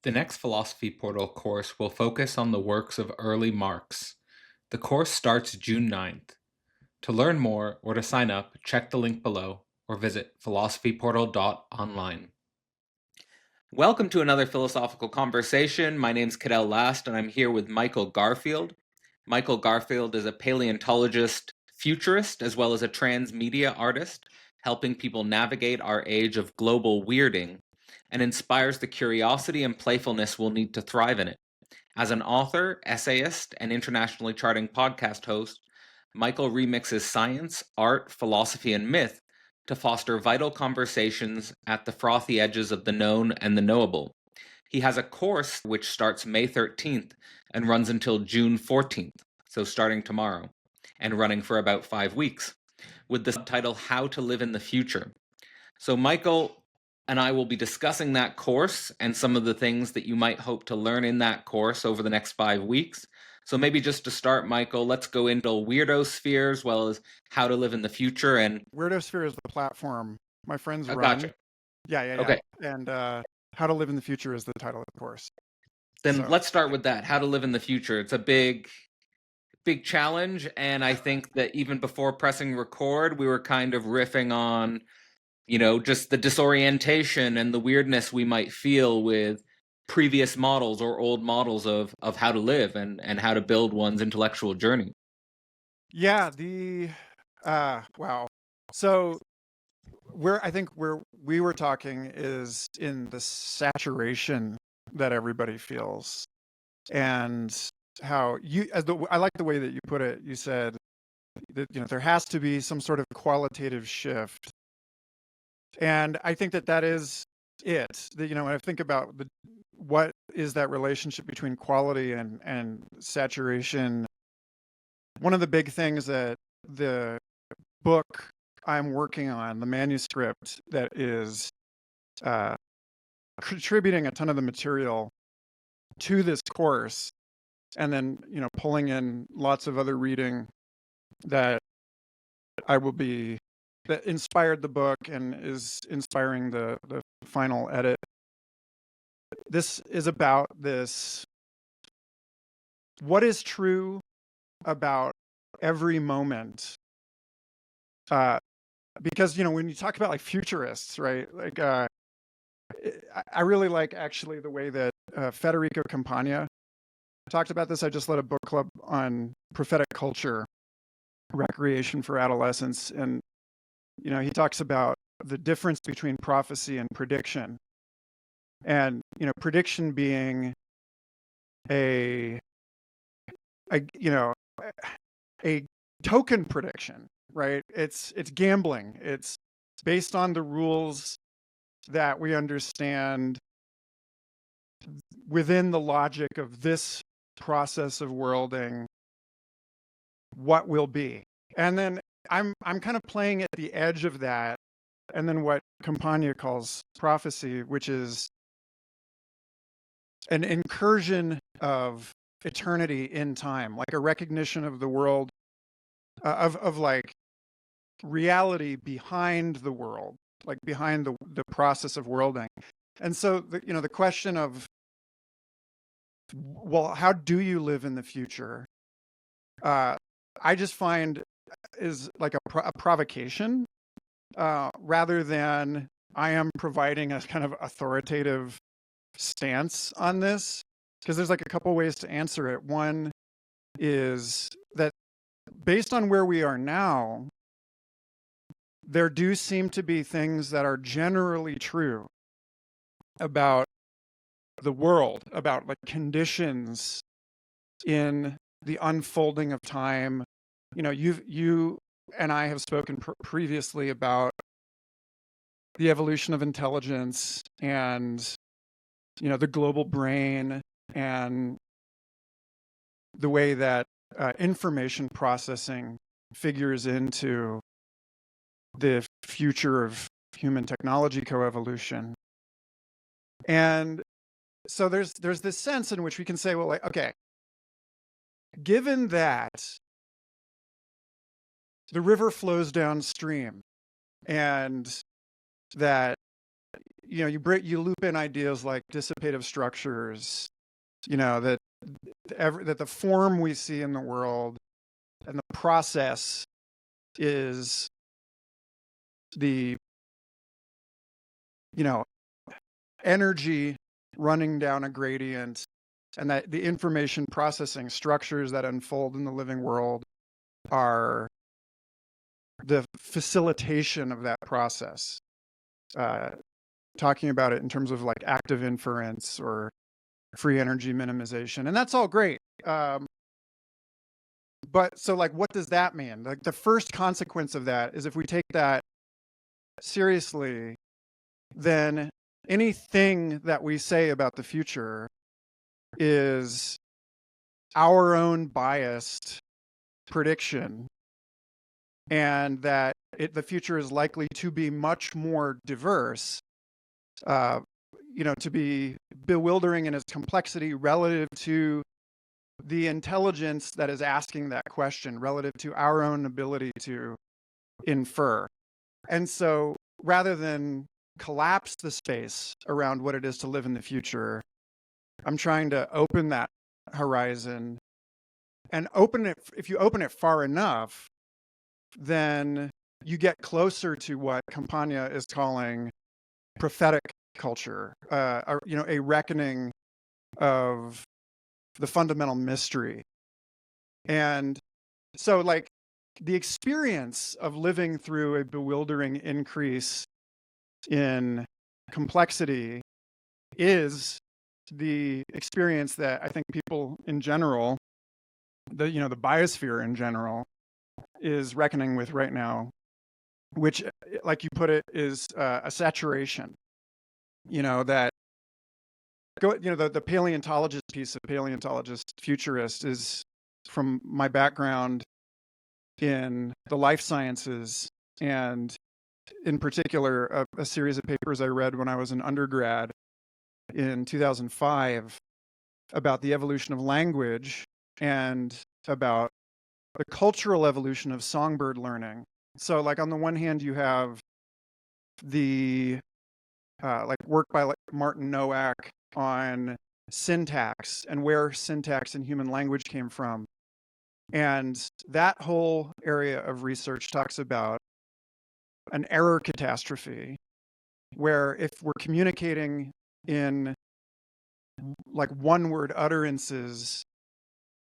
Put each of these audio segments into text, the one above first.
The next Philosophy Portal course will focus on the works of early Marx. The course starts June 9th. To learn more or to sign up, check the link below or visit philosophyportal.online. Welcome to another philosophical conversation. My name's Cadell Last, and I'm here with Michael Garfield. Michael Garfield is a paleontologist, futurist, as well as a transmedia artist, helping people navigate our age of global weirding, and inspires the curiosity and playfulness we'll need to thrive in it. As an author, essayist, and internationally charting podcast host, Michael remixes science, art, philosophy, and myth to foster vital conversations at the frothy edges of the known and the knowable. He has a course which starts May 13th and runs until June 14th, so starting tomorrow, and running for about 5 weeks, with the subtitle How to Live in the Future. So Michael and I will be discussing that course and some of the things that you might hope to learn in that course over the next 5 weeks. So maybe just to start, Michael, let's go into weirdos-here as well as how to live in the future. And Weirdos-here is the platform my friends run. Gotcha. Yeah. Okay. And How to Live in the Future is the title of the course. Then let's start with that. How to live in the future. It's a big challenge. And I think that even before pressing record, we were kind of riffing on, just the disorientation and the weirdness we might feel with previous models or old models of how to live and how to build one's intellectual journey. Yeah, wow. So I think where we were talking is in the saturation that everybody feels, and how I like the way that you put it. You said that there has to be some sort of qualitative shift, and I think that is it. When I think about what is that relationship between quality and saturation, one of the big things that the book I'm working on, the manuscript that is contributing a ton of the material to this course, and then pulling in lots of other reading that that inspired the book and is inspiring the final edit. This is about what is true about every moment, because when you talk about like futurists, right, like I really like actually the way that Federico Campagna talked about this. I just led a book club on prophetic culture, recreation for adolescents, and he talks about the difference between prophecy and prediction, and prediction being a token prediction, right? It's gambling. It's based on the rules that we understand within the logic of this process of worlding, what will be. And then I'm kind of playing at the edge of that, and then what Campagna calls prophecy, which is an incursion of eternity in time, like a recognition of the world, of like reality behind the world, like behind the process of worlding. And so the question of, well, how do you live in the future, I just find is like a provocation, rather than I am providing a kind of authoritative stance on this, because there's like a couple ways to answer it. One is that based on where we are now, there do seem to be things that are generally true about the world, about like conditions in the unfolding of time. You and I have spoken previously about the evolution of intelligence and the global brain, and the way that information processing figures into the future of human technology coevolution. And so there's this sense in which we can say, well, like, okay, given that the river flows downstream, and that you loop in ideas like dissipative structures, that that the form we see in the world and the process is the energy running down a gradient, and that the information processing structures that unfold in the living world are the facilitation of that process. Talking about it in terms of like active inference or free energy minimization, and that's all great. But so like, what does that mean? Like the first consequence of that is if we take that seriously, then anything that we say about the future is our own biased prediction, and that the future is likely to be much more diverse, to be bewildering in its complexity relative to the intelligence that is asking that question, relative to our own ability to infer. And so rather than collapse the space around what it is to live in the future, I'm trying to open that horizon, and open it. If you open it far enough, then you get closer to what Campagna is calling prophetic culture, a reckoning of the fundamental mystery. And so like the experience of living through a bewildering increase in complexity is the experience that I think people in general, the biosphere in general, is reckoning with right now, which, like you put it, is a saturation. That the paleontologist piece of paleontologist futurist is from my background in the life sciences, and in particular a series of papers I read when I was an undergrad in 2005 about the evolution of language and about the cultural evolution of songbird learning. So like on the one hand you have the like work by like Martin Nowak on syntax and where syntax in human language came from. And that whole area of research talks about an error catastrophe, where if we're communicating in like one word utterances,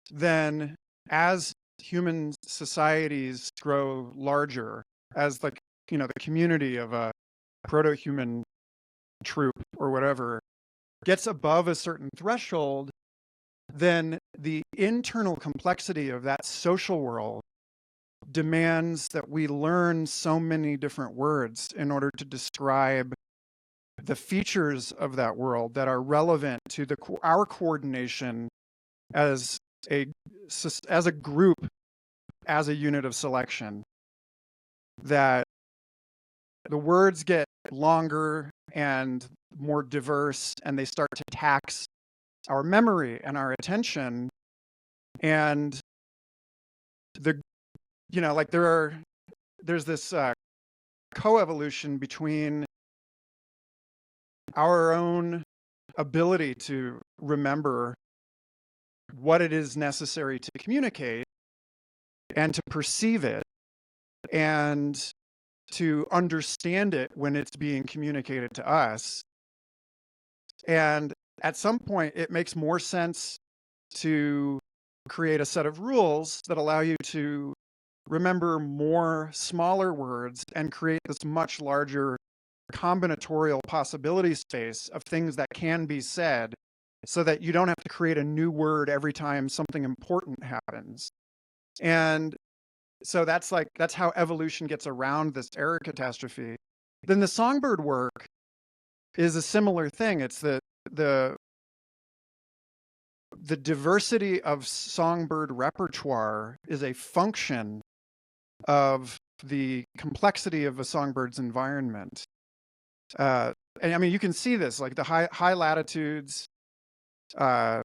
then as human societies grow larger, as like, the community of a proto-human troop or whatever gets above a certain threshold, then the internal complexity of that social world demands that we learn so many different words in order to describe the features of that world that are relevant to our coordination as a group, as a unit of selection. That the words get longer and more diverse, and they start to tax our memory and our attention. And there's this coevolution between our own ability to remember what it is necessary to communicate and to perceive it and to understand it when it's being communicated to us. And at some point, it makes more sense to create a set of rules that allow you to remember more smaller words and create this much larger combinatorial possibility space of things that can be said, so that you don't have to create a new word every time something important happens. And so that's how evolution gets around this error catastrophe. Then the songbird work is a similar thing. It's the diversity of songbird repertoire is a function of the complexity of a songbird's environment. And I mean, you can see this, like the high latitudes. You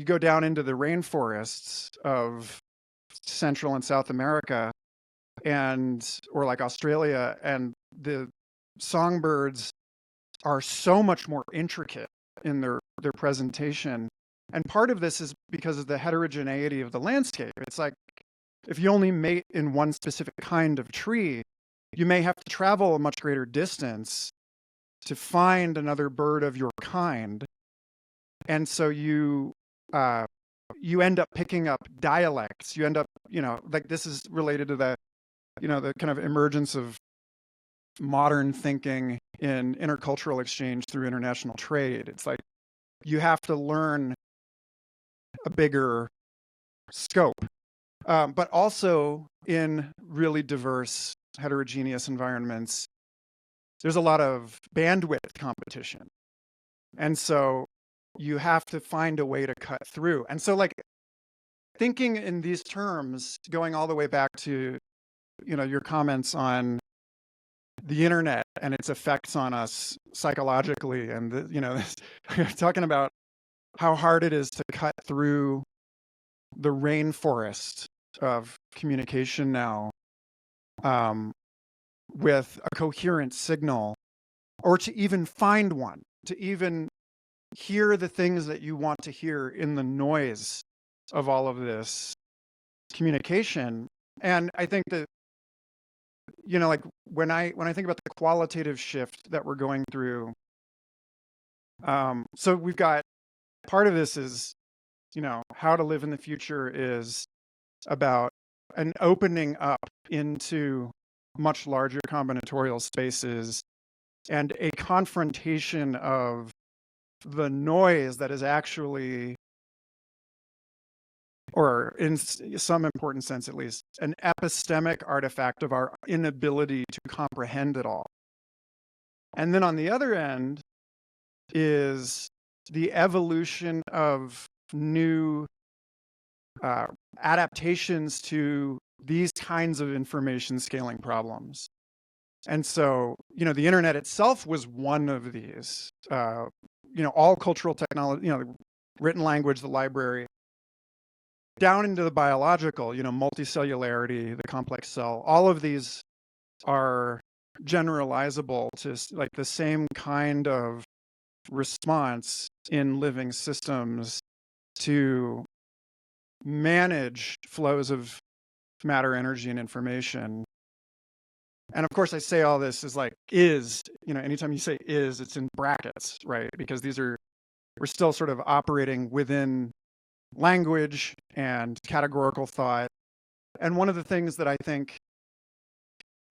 go down into the rainforests of Central and South America, or like Australia, and the songbirds are so much more intricate in their presentation. And part of this is because of the heterogeneity of the landscape. It's like if you only mate in one specific kind of tree, you may have to travel a much greater distance to find another bird of your kind. And so you end up picking up dialects. You end up, like this is related to the kind of emergence of modern thinking in intercultural exchange through international trade. It's like you have to learn a bigger scope, but also in really diverse, heterogeneous environments, there's a lot of bandwidth competition. And so you have to find a way to cut through. And so like thinking in these terms, going all the way back to, your comments on the internet and its effects on us psychologically, and talking about how hard it is to cut through the rainforest of communication now, with a coherent signal, or to even find one, to even hear the things that you want to hear in the noise of all of this communication. And I think that, like when I think about the qualitative shift that we're going through, so we've got part of this is, how to live in the future is about an opening up into much larger combinatorial spaces and a confrontation of the noise that is actually, or in some important sense at least, an epistemic artifact of our inability to comprehend it all. And then on the other end is the evolution of new adaptations to these kinds of information scaling problems. And so, the internet itself was one of these. All cultural technology, the written language, the library, down into the biological, multicellularity, the complex cell, all of these are generalizable to like the same kind of response in living systems to manage flows of matter, energy, and information. And of course, I say all this is like anytime you say is, it's in brackets, right? Because we're still sort of operating within language and categorical thought. And one of the things that I think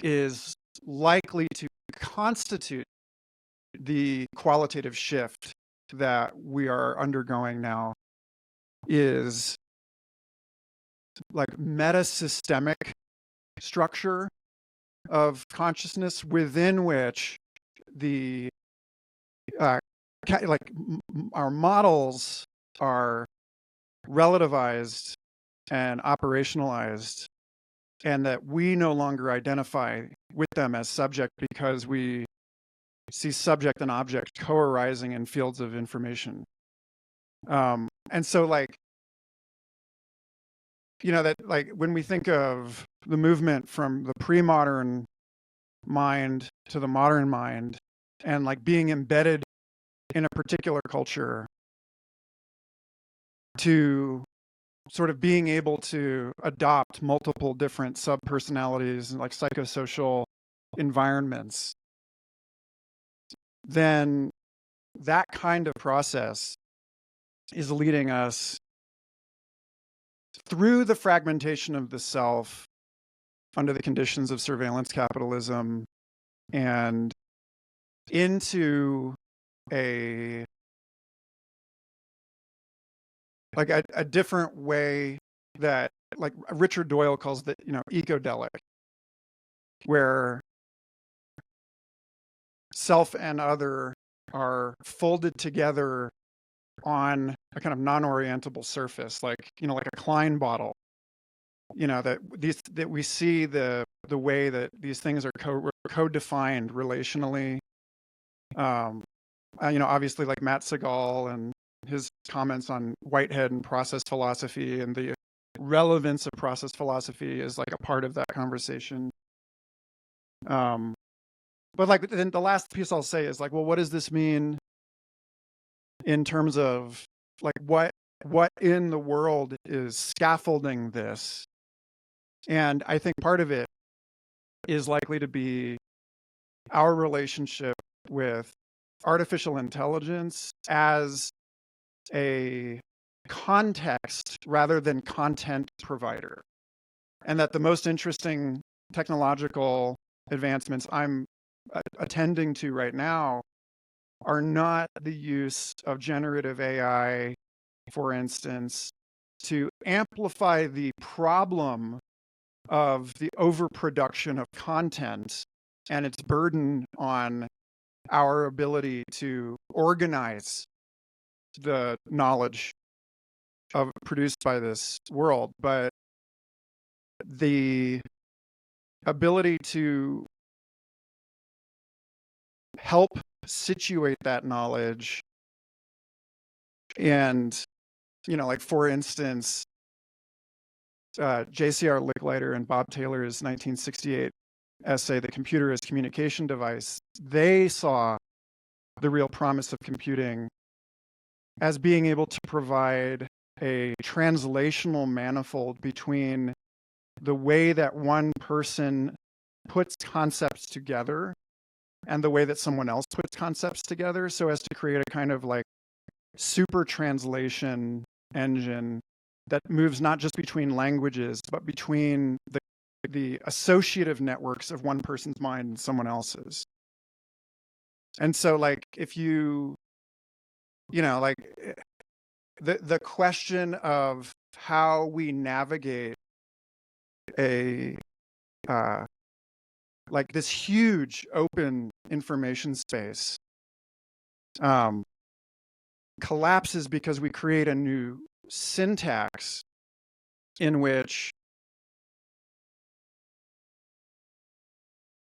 is likely to constitute the qualitative shift that we are undergoing now is like metasystemic structure of consciousness within which the our models are relativized and operationalized, and that we no longer identify with them as subject because we see subject and object co-arising in fields of information. And so that when we think of the movement from the pre-modern mind to the modern mind, and like being embedded in a particular culture, to sort of being able to adopt multiple different sub-personalities and like psychosocial environments, then that kind of process is leading us through the fragmentation of the self under the conditions of surveillance capitalism and into a different way that like Richard Doyle calls the ecodelic, where self and other are folded together on a kind of non-orientable surface, like a Klein bottle, that we see the way that these things are co-defined relationally. Obviously like Matt Segal and his comments on Whitehead and process philosophy and the relevance of process philosophy is like a part of that conversation. but like then the last piece I'll say is like, well, what does this mean in terms of like what in the world is scaffolding this? And I think part of it is likely to be our relationship with artificial intelligence as a context rather than content provider. And that the most interesting technological advancements I'm attending to right now are not the use of generative AI, for instance, to amplify the problem of the overproduction of content and its burden on our ability to organize the knowledge produced by this world, but the ability to help situate that knowledge. And, like for instance, J.C.R. Licklider and Bob Taylor's 1968 essay, The Computer as Communication Device, they saw the real promise of computing as being able to provide a translational manifold between the way that one person puts concepts together and the way that someone else puts concepts together, so as to create a kind of like super translation engine that moves not just between languages, but between the associative networks of one person's mind and someone else's. And so like if like the question of how we navigate a like this huge open information space collapses because we create a new syntax in which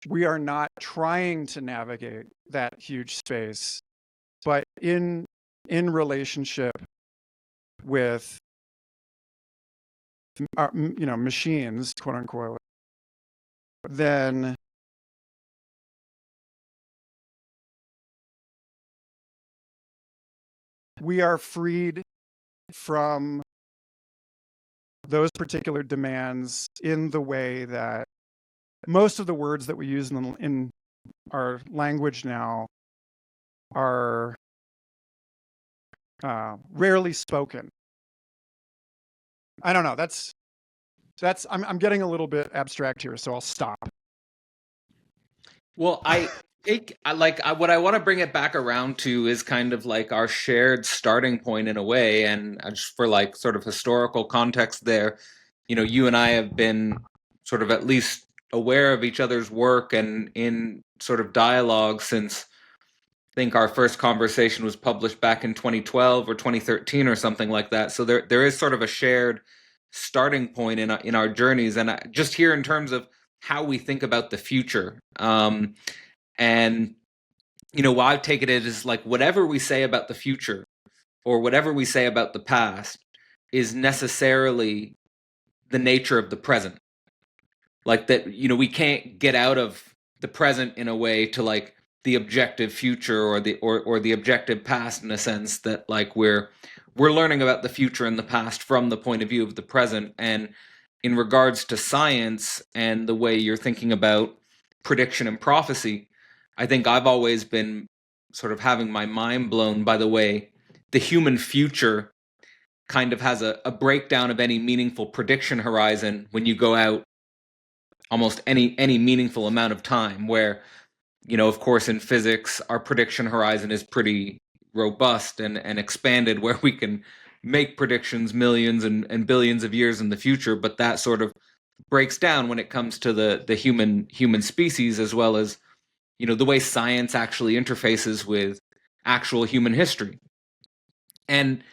we are not trying to navigate that huge space, but in relationship with machines, quote unquote, then we are freed from those particular demands in the way that most of the words that we use in our language now are rarely spoken. I don't know. That's I'm getting a little bit abstract here, so I'll stop. Well, what I want to bring it back around to is kind of like our shared starting point in a way, and just for like sort of historical context there, you and I have been sort of at least aware of each other's work and in sort of dialogue since I think our first conversation was published back in 2012 or 2013 or something like that. So there is sort of a shared starting point in our journeys, and just here in terms of how we think about the future. And what I take it is like whatever we say about the future or whatever we say about the past is necessarily the nature of the present. Like that, we can't get out of the present in a way to like the objective future or the objective past, in a sense that like we're learning about the future and the past from the point of view of the present. And in regards to science and the way you're thinking about prediction and prophecy, I think I've always been sort of having my mind blown by the way the human future kind of has a breakdown of any meaningful prediction horizon when you go out almost any meaningful amount of time, where of course in physics our prediction horizon is pretty robust and expanded, where we can make predictions millions and billions of years in the future, but that sort of breaks down when it comes to the human species, as well as the way science actually interfaces with actual human history. And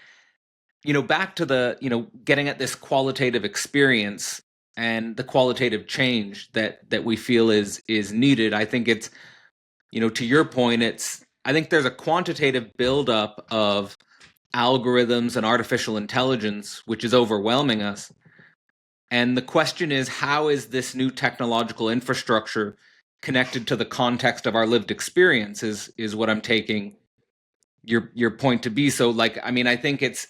back to the getting at this qualitative experience and the qualitative change that we feel is needed. I think it's to your point, I think there's a quantitative buildup of algorithms and artificial intelligence which is overwhelming us. And the question is, how is this new technological infrastructure connected to the context of our lived experience is what I'm taking your point to be. So like, I mean, I think it's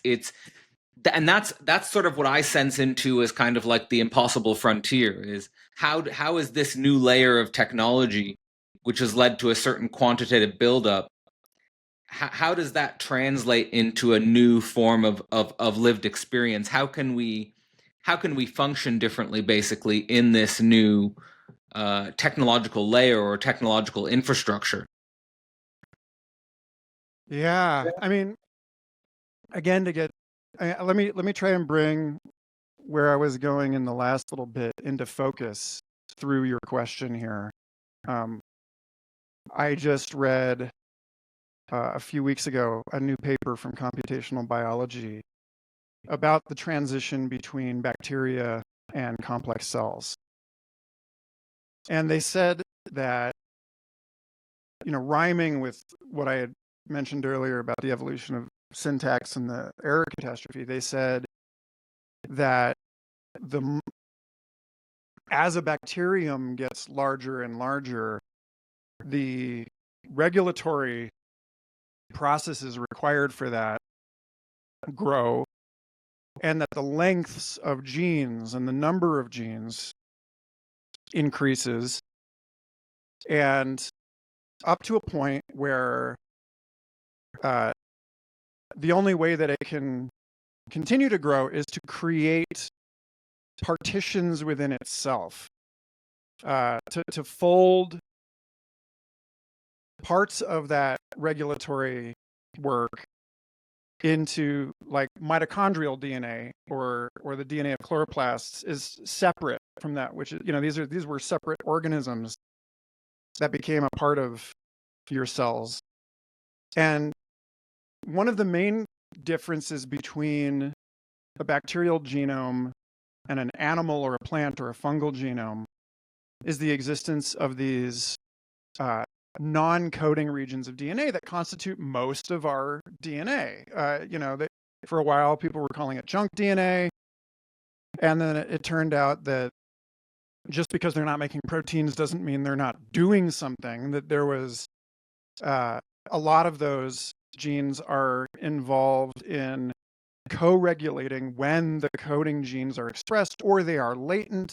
and that's sort of what I sense into as kind of like the impossible frontier is how is this new layer of technology, which has led to a certain quantitative buildup, how does that translate into a new form of lived experience? How can we function differently, basically, in this new technological layer or technological infrastructure? Yeah, I mean, again, let me try and bring where I was going in the last little bit into focus through your question here. Um, I just read a few weeks ago a new paper from computational biology about the transition between bacteria and complex cells. And they said that, rhyming with what I had mentioned earlier about the evolution of syntax and the error catastrophe, they said that as a bacterium gets larger and larger, the regulatory processes required for that grow, and that the lengths of genes and the number of genes increases, and up to a point where the only way that it can continue to grow is to create partitions within itself, to fold parts of that regulatory work into, like, mitochondrial DNA or the DNA of chloroplasts is separate from that, which is, these were separate organisms that became a part of your cells. And one of the main differences between a bacterial genome and an animal or a plant or a fungal genome is the existence of these non-coding regions of DNA that constitute most of our DNA. For a while, people were calling it junk DNA. And then it turned out that just because they're not making proteins doesn't mean they're not doing something, that there was a lot of those genes are involved in co-regulating when the coding genes are expressed, or they are latent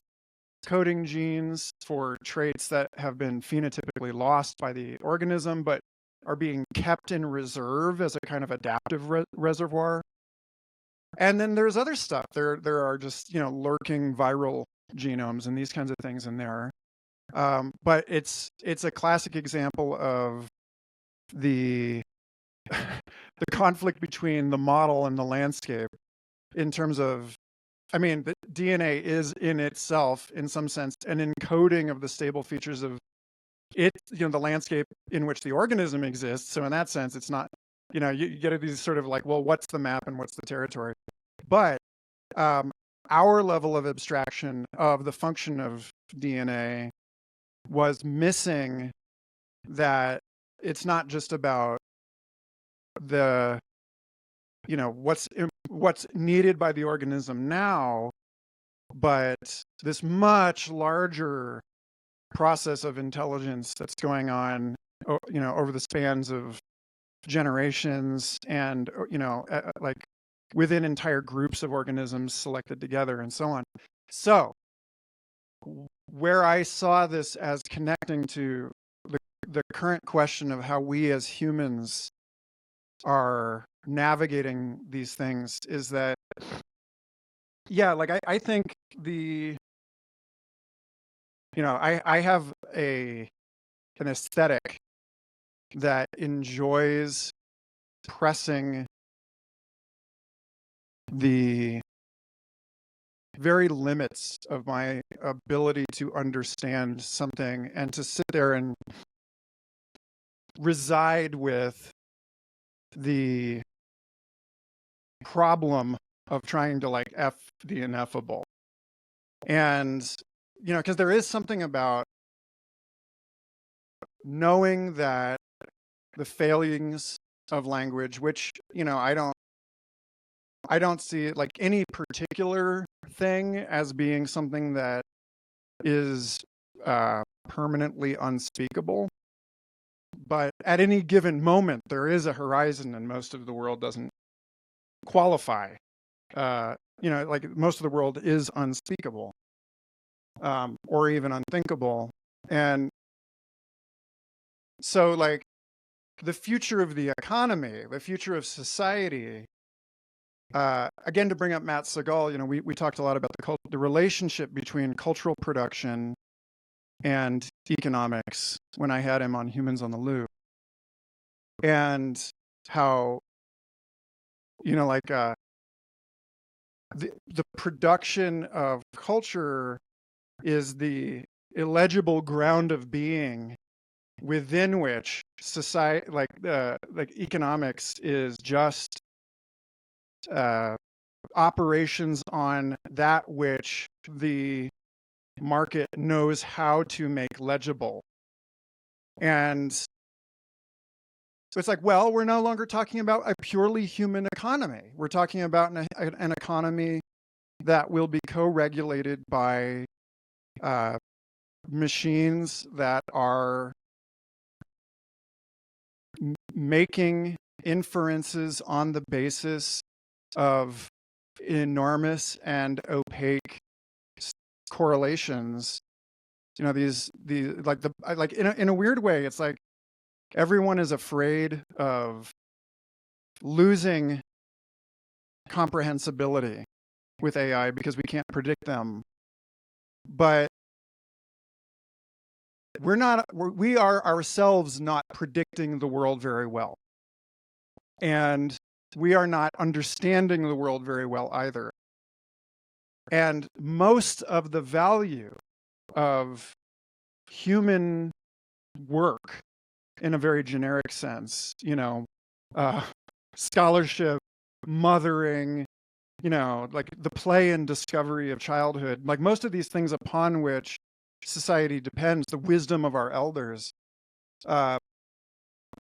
coding genes for traits that have been phenotypically lost by the organism but are being kept in reserve as a kind of adaptive reservoir. And then there's other stuff. There are just, lurking viral genomes and these kinds of things in there. But it's a classic example of the the conflict between the model and the landscape, in terms of, I mean, the DNA is in itself, in some sense, an encoding of the stable features of it, the landscape in which the organism exists. So in that sense, it's not, you get these sort of like, well, what's the map and what's the territory? But our level of abstraction of the function of DNA was missing that it's not just about the, what's needed by the organism now, but this much larger process of intelligence that's going on, over the spans of generations, and like within entire groups of organisms selected together and so on. So where I saw this as connecting to the current question of how we as humans are navigating these things is that, yeah, like I think I have an aesthetic that enjoys pressing the very limits of my ability to understand something, and to sit there and reside with the problem of trying to, like, F the ineffable. And, because there is something about knowing that the failings of language, which, I don't see, like, any particular thing as being something that is permanently unspeakable. But at any given moment, there is a horizon, and most of the world doesn't qualify. Like most of the world is unspeakable, or even unthinkable. And so, like, the future of the economy, the future of society, again, to bring up Matt Segal, we talked a lot about the relationship between cultural production and economics when I had him on Humans on the Loop. And how, the production of culture is the illegible ground of being within which society, like economics, is just operations on that which the market knows how to make legible. And so it's like, well, we're no longer talking about a purely human economy. We're talking about an economy that will be co-regulated by machines that are making inferences on the basis of enormous and opaque correlations. These like in a weird way, it's like everyone is afraid of losing comprehensibility with AI because we can't predict them. But we are ourselves not predicting the world very well. And we are not understanding the world very well either. And most of the value of human work, in a very generic sense, scholarship, mothering, like the play and discovery of childhood, like most of these things upon which society depends, the wisdom of our elders,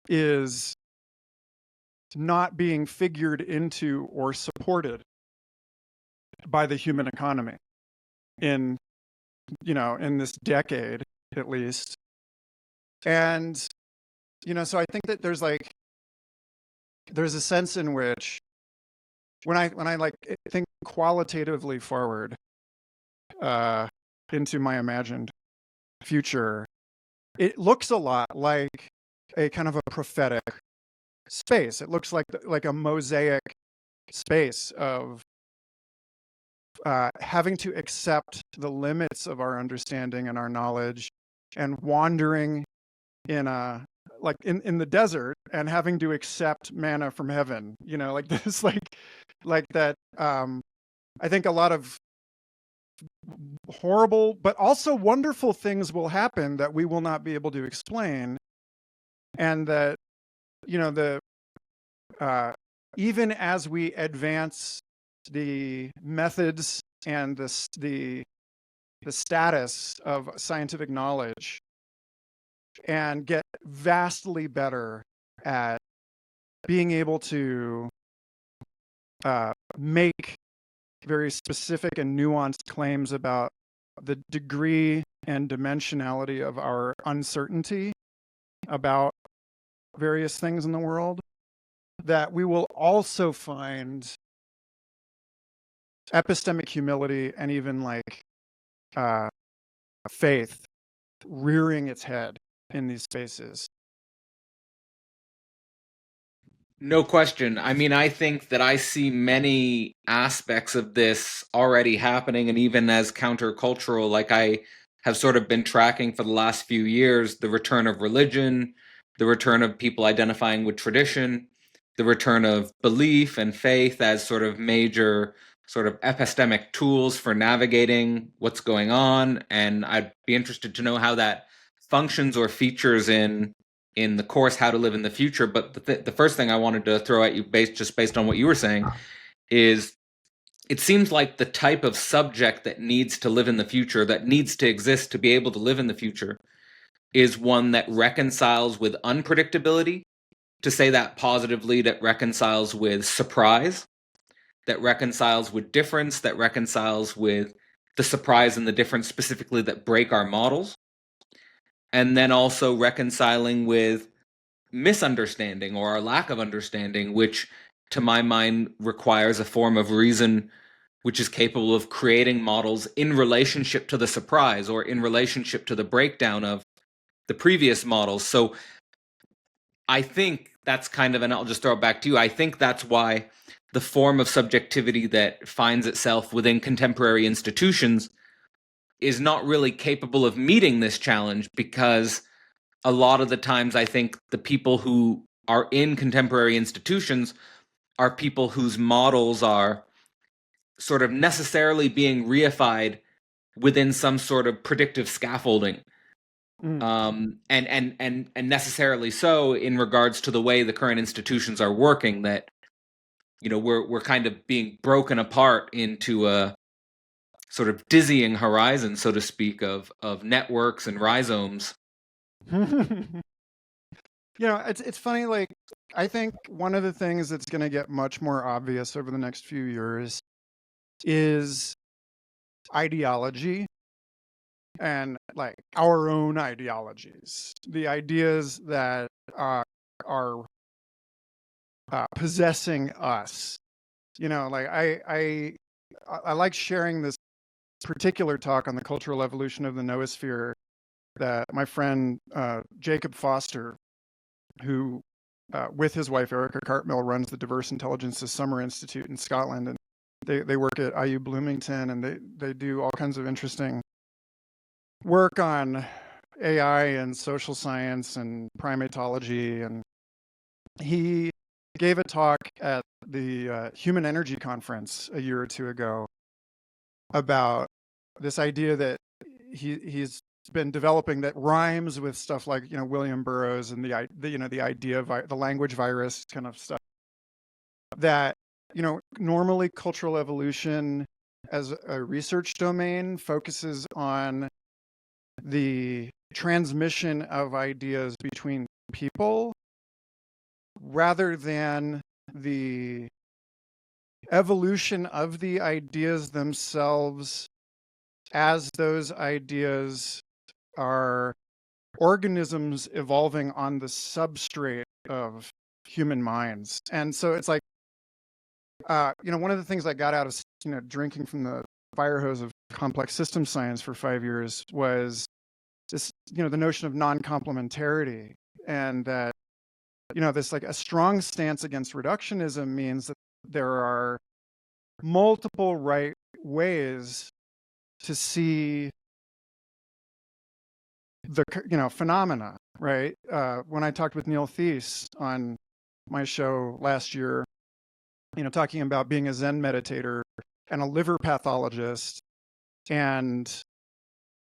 is not being figured into or supported by the human economy in this decade at least. And so I think that there's a sense in which when I like think qualitatively forward into my imagined future, it looks a lot like a kind of a prophetic space. It looks like a mosaic space of having to accept the limits of our understanding and our knowledge, and wandering in the desert and having to accept manna from heaven. Like this, like that. I think a lot of horrible but also wonderful things will happen that we will not be able to explain, and that even as we advance the methods and the status of scientific knowledge and get vastly better at being able to make very specific and nuanced claims about the degree and dimensionality of our uncertainty about various things in the world, that we will also find epistemic humility and even faith rearing its head in these spaces. No question. I mean, I think that I see many aspects of this already happening, and even as countercultural, like I have sort of been tracking for the last few years the return of religion, the return of people identifying with tradition, the return of belief and faith as sort of major sort of epistemic tools for navigating what's going on. And I'd be interested to know how that functions or features in the course How to Live in the Future. But the first thing I wanted to throw at you, based on what you were saying, is it seems like the type of subject that needs to live in the future, that needs to exist to be able to live in the future, is one that reconciles with unpredictability, to say that positively, that reconciles with surprise, that reconciles with difference, that reconciles with the surprise and the difference specifically that break our models. and then also reconciling with misunderstanding or our lack of understanding, which to my mind requires a form of reason which is capable of creating models in relationship to the surprise or in relationship to the breakdown of the previous models. So I think that's kind of, and I'll just throw it back to you, I think that's why the form of subjectivity that finds itself within contemporary institutions is not really capable of meeting this challenge, because a lot of the times I think the people who are in contemporary institutions are people whose models are sort of necessarily being reified within some sort of predictive scaffolding. Mm. And necessarily so in regards to the way the current institutions are working, that we're kind of being broken apart into a sort of dizzying horizon, so to speak, of networks and rhizomes. It's funny, like, I think one of the things that's going to get much more obvious over the next few years is ideology, and like our own ideologies, the ideas that are possessing us. Like I like sharing this particular talk on the cultural evolution of the noosphere that my friend Jacob Foster, who with his wife Erica Cartmill runs the Diverse Intelligences Summer Institute in Scotland, and they work at IU Bloomington, and they do all kinds of interesting work on AI and social science and primatology. And he gave a talk at the Human Energy Conference a year or two ago about this idea that he's been developing that rhymes with stuff like William Burroughs and the idea of the language virus kind of stuff, that normally cultural evolution as a research domain focuses on the transmission of ideas between people rather than the evolution of the ideas themselves, as those ideas are organisms evolving on the substrate of human minds. And so it's like, one of the things I got out of drinking from the fire hose of complex system science for 5 years was this, the notion of non-complementarity, and that this, like, a strong stance against reductionism means that there are multiple right ways to see the phenomena, right? When I talked with Neil Thies on my show last year, talking about being a Zen meditator and a liver pathologist, and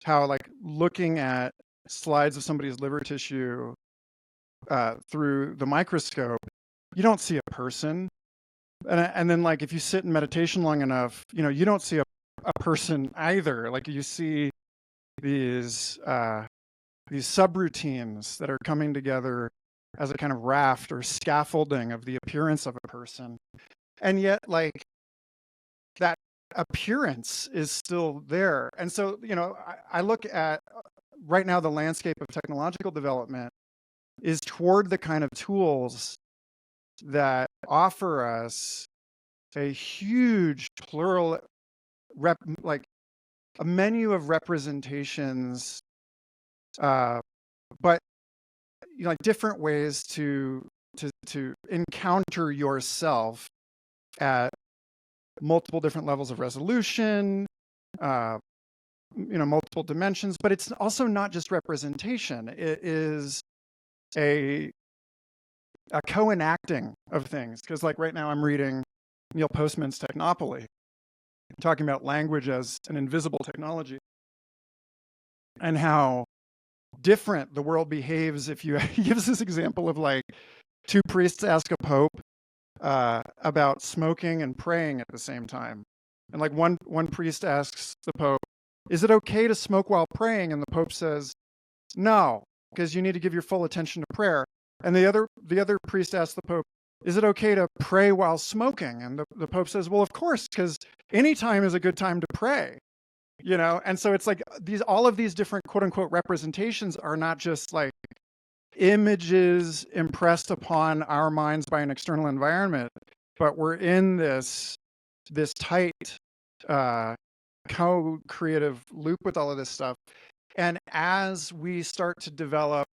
how, like, looking at slides of somebody's liver tissue through the microscope, you don't see a person. And then, like, if you sit in meditation long enough, you don't see a person either. Like, you see these subroutines that are coming together as a kind of raft or scaffolding of the appearance of a person. And yet, like, that appearance is still there. And so, I look at right now, the landscape of technological development is toward the kind of tools that offer us a huge plural like a menu of representations, but like different ways to encounter yourself at multiple different levels of resolution, multiple dimensions. But it's also not just representation. It is a co-enacting of things. Because, like, right now I'm reading Neil Postman's Technopoly, talking about language as an invisible technology, and how different the world behaves if you he gives this example of, like, two priests ask a pope about smoking and praying at the same time. And, like, one priest asks the pope, is it okay to smoke while praying? And the pope says, no, because you need to give your full attention to prayer. And the other priest asks the pope, is it okay to pray while smoking? And the pope says, well, of course, because any time is a good time to pray. And so it's like all of these different quote unquote representations are not just like images impressed upon our minds by an external environment, but we're in this tight co-creative loop with all of this stuff. And as we start to develop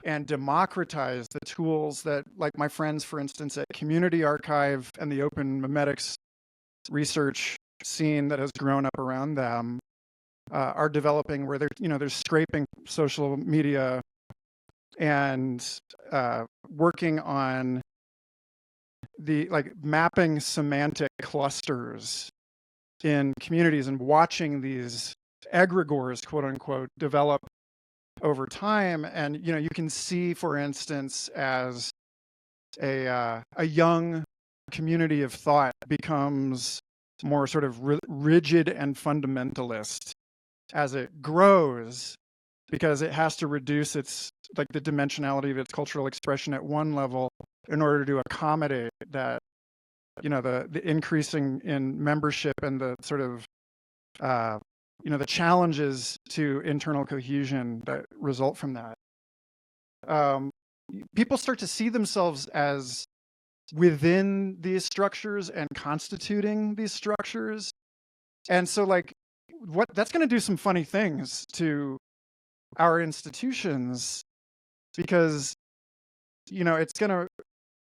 and democratize the tools that, like my friends, for instance, at Community Archive and the open memetics research scene that has grown up around them, are developing, where they're scraping social media and working on the mapping semantic clusters in communities and watching these egregores, quote unquote, develop over time. And you can see, for instance, as a young community of thought becomes more sort of rigid and fundamentalist as it grows, because it has to reduce its the dimensionality of its cultural expression at one level in order to accommodate that, the increasing in membership and the sort of the challenges to internal cohesion that result from that. People start to see themselves as within these structures and constituting these structures. And so that's going to do some funny things to our institutions, because it's going to,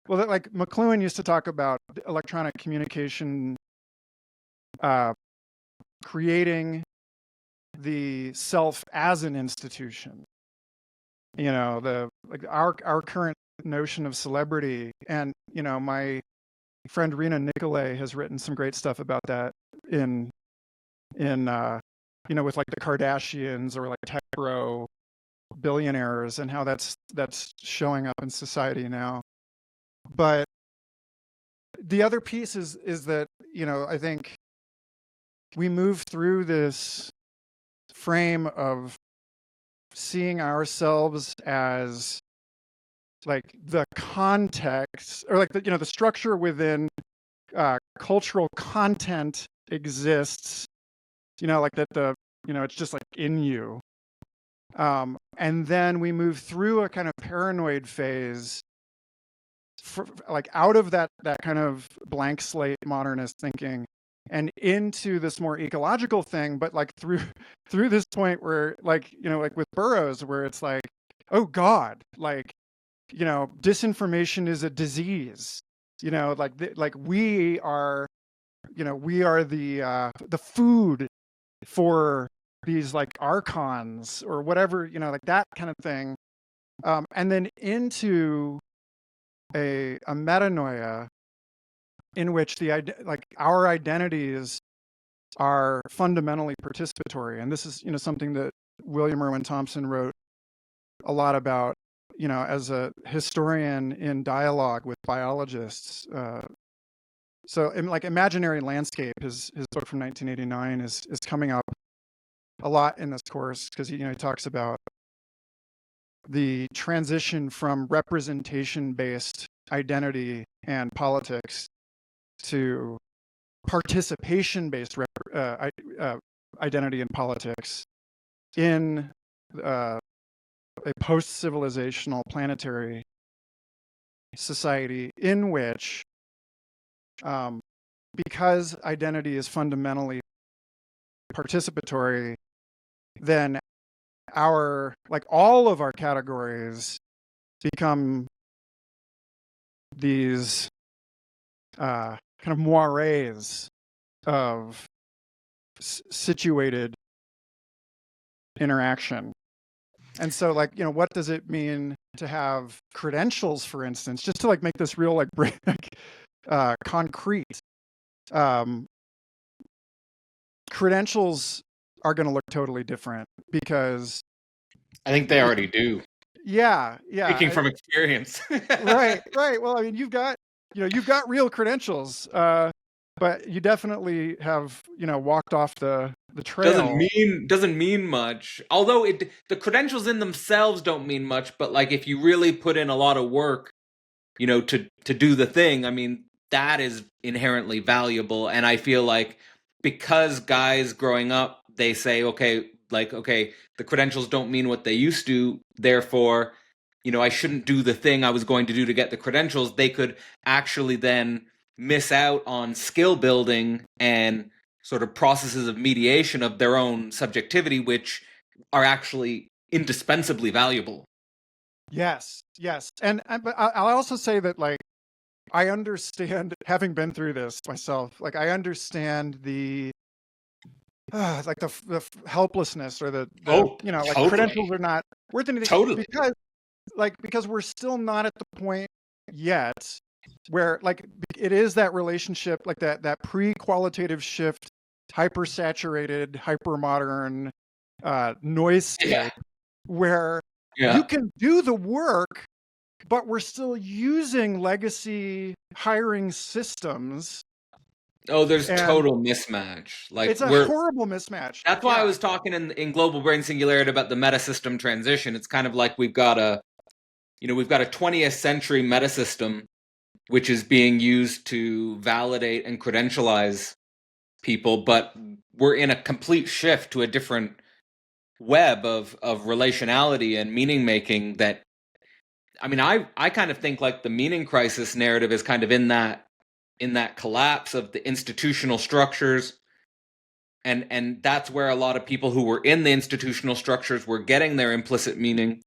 well, like McLuhan used to talk about electronic communication creating the self as an institution. Our current notion of celebrity, and my friend Rena Nicolay has written some great stuff about that in with the Kardashians or tech bro billionaires, and how that's showing up in society now. But the other piece is that I think we move through this frame of seeing ourselves as the context, or the structure within cultural content exists, that it's just in you. And then we move through a kind of paranoid phase, out of that kind of blank slate modernist thinking and into this more ecological thing, but through this point where with Burroughs, where it's oh God, disinformation is a disease, we are the food for these archons or whatever, that kind of thing. And then into a metanoia in which our identities are fundamentally participatory. And this is, something that William Irwin Thompson wrote a lot about, as a historian in dialogue with biologists. So Imaginary Landscape, his book from 1989, is coming up a lot in this course, because he talks about the transition from representation-based identity and politics to participation-based identity and politics in a post-civilizational planetary society, in which, because identity is fundamentally participatory, then all of our categories become these kind of moires of situated interaction. And so what does it mean to have credentials, for instance, just to make this real concrete? Credentials are going to look totally different, because I think they already do. Yeah. Speaking from experience. Right. Well, I mean, you've got real credentials, but you definitely have, walked off the trail. Doesn't mean much. Although the credentials in themselves don't mean much, but if you really put in a lot of work, to do the thing, I mean, that is inherently valuable. And I feel because guys growing up, they say, okay, like, okay, the credentials don't mean what they used to, therefore, I shouldn't do the thing I was going to do to get the credentials, they could actually then miss out on skill building and sort of processes of mediation of their own subjectivity, which are actually indispensably valuable. Yes, yes. But I'll also say that, like, I understand, having been through this myself, like, I understand the like the helplessness, or the Oh, like, credentials totally. are not worth anything, Totally. because we're still not at the point yet where, like, it is that relationship, like that pre-qualitative shift, hyper-saturated, hyper-modern noise scape, Yeah. where you Yeah. can do the work, but we're still using legacy hiring systems, Oh, there's and total mismatch. Like it's a horrible mismatch. that's why I Yeah. was talking in Global Brain Singularity about the metasystem transition. It's kind of like we've got a 20th century metasystem which is being used to validate and credentialize people, but we're in a complete shift to a different web of relationality and meaning making. That, I mean, I kind of think like the meaning crisis narrative is kind of in that collapse of the institutional structures, and that's where a lot of people who were in the institutional structures were getting their implicit meaning,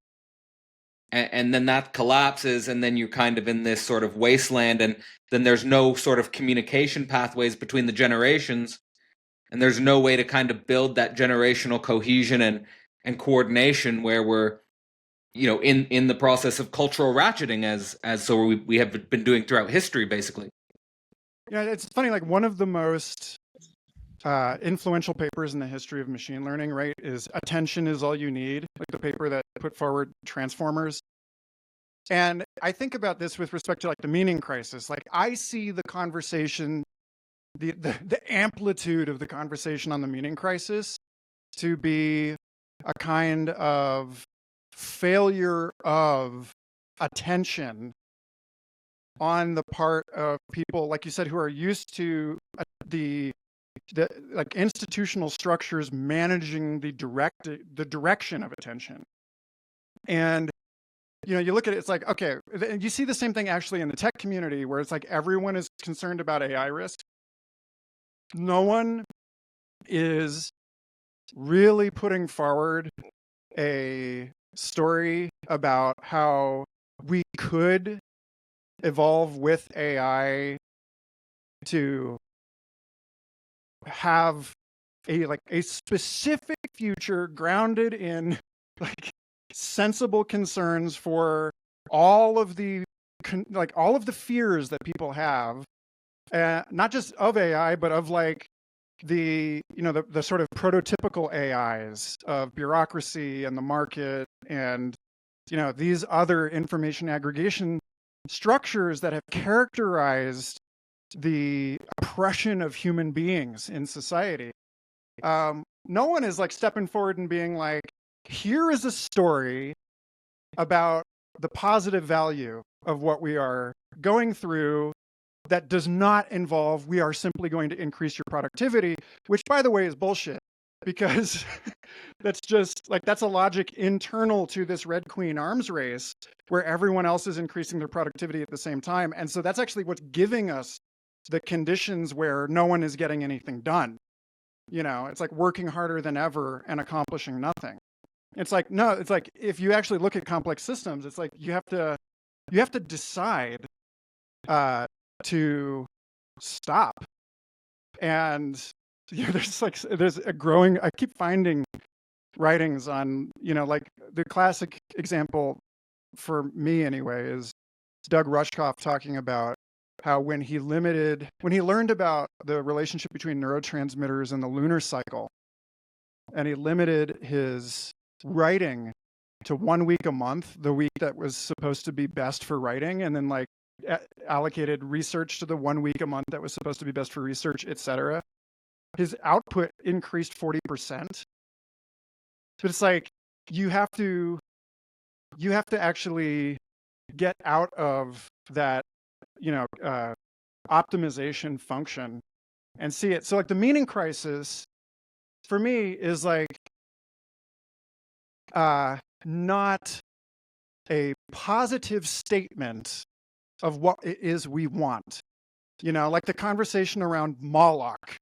and then that collapses, and then you're kind of in this sort of wasteland, and then there's no sort of communication pathways between the generations, and there's no way to kind of build that generational cohesion and coordination, where we're in the process of cultural ratcheting, as so we have been doing throughout history, basically. Yeah, it's funny, like, one of the most influential papers in the history of machine learning, right, is "Attention is All You Need," like the paper that put forward transformers. And I think about this with respect to, like, the meaning crisis. Like, I see the conversation, the amplitude of the conversation on the meaning crisis to be a kind of failure of attention on the part of people, like you said, who are used to the like institutional structures managing the direction of attention. And you look at it, it's like, okay, you see the same thing actually in the tech community, where it's like everyone is concerned about AI risk. No one is really putting forward a story about how we could evolve with AI to have a specific future grounded in, like, sensible concerns for all of the all of the fears that people have, not just of AI, but of, like, the sort of prototypical AIs of bureaucracy and the market, and these other information aggregation structures that have characterized the oppression of human beings in society. No one is, like, stepping forward and being like, here is a story about the positive value of what we are going through that does not involve, we are simply going to increase your productivity, which, by the way, is bullshit, because that's just, like, that's a logic internal to this Red Queen arms race, where everyone else is increasing their productivity at the same time. And so that's actually what's giving us the conditions where no one is getting anything done. It's like working harder than ever and accomplishing nothing. It's like, no, it's like, if you actually look at complex systems, it's like you have to decide to stop. And there's a growing, I keep finding writings on, like, the classic example for me anyway is Doug Rushkoff talking about how when he learned about the relationship between neurotransmitters and the lunar cycle, and he limited his writing to 1 week a month, the week that was supposed to be best for writing, and then, like, allocated research to the 1 week a month that was supposed to be best for research, etc. His output increased 40%. But it's like, you have to actually get out of that, optimization function and see it. So, like, the meaning crisis for me is like not a positive statement of what it is we want. You know, like the conversation around Moloch,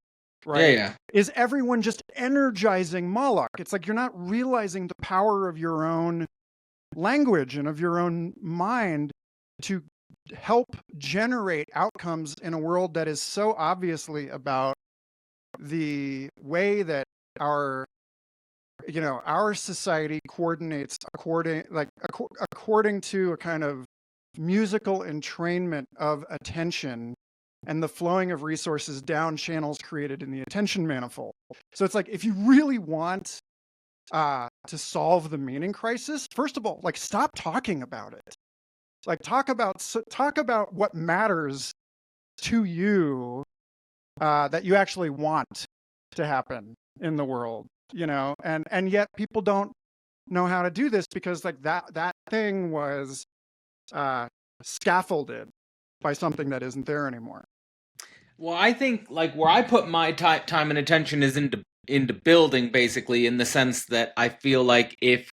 Yeah, right? yeah. Is everyone just energizing Moloch? It's like you're not realizing the power of your own language and of your own mind to help generate outcomes in a world that is so obviously about the way that our our society coordinates according to a kind of musical entrainment of attention and the flowing of resources down channels created in the attention manifold. So it's like if you really want to solve the meaning crisis, first of all, like stop talking about it. Like talk about what matters to you that you actually want to happen in the world, and yet people don't know how to do this because like that thing was scaffolded by something that isn't there anymore. Well, I think like where I put my time and attention is into building, basically, in the sense that I feel like if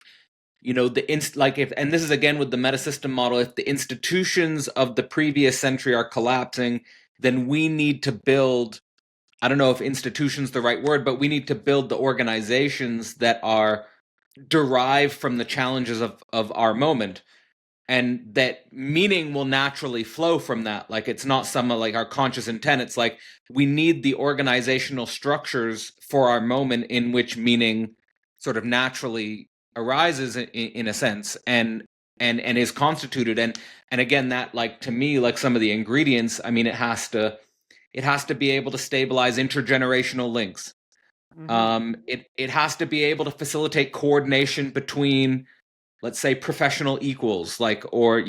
like if, and this is again with the metasystem model, if the institutions of the previous century are collapsing, then we need to build, I don't know if institution's the right word, but we need to build the organizations that are derived from the challenges of our moment, and that meaning will naturally flow from that. Like it's not some like our conscious intent. It's like we need the organizational structures for our moment in which meaning sort of naturally arises in a sense, and is constituted. And again, that, like, to me, like some of the ingredients, I mean, it has to be able to stabilize intergenerational links. Mm-hmm. It has to be able to facilitate coordination between, let's say, professional equals, like, or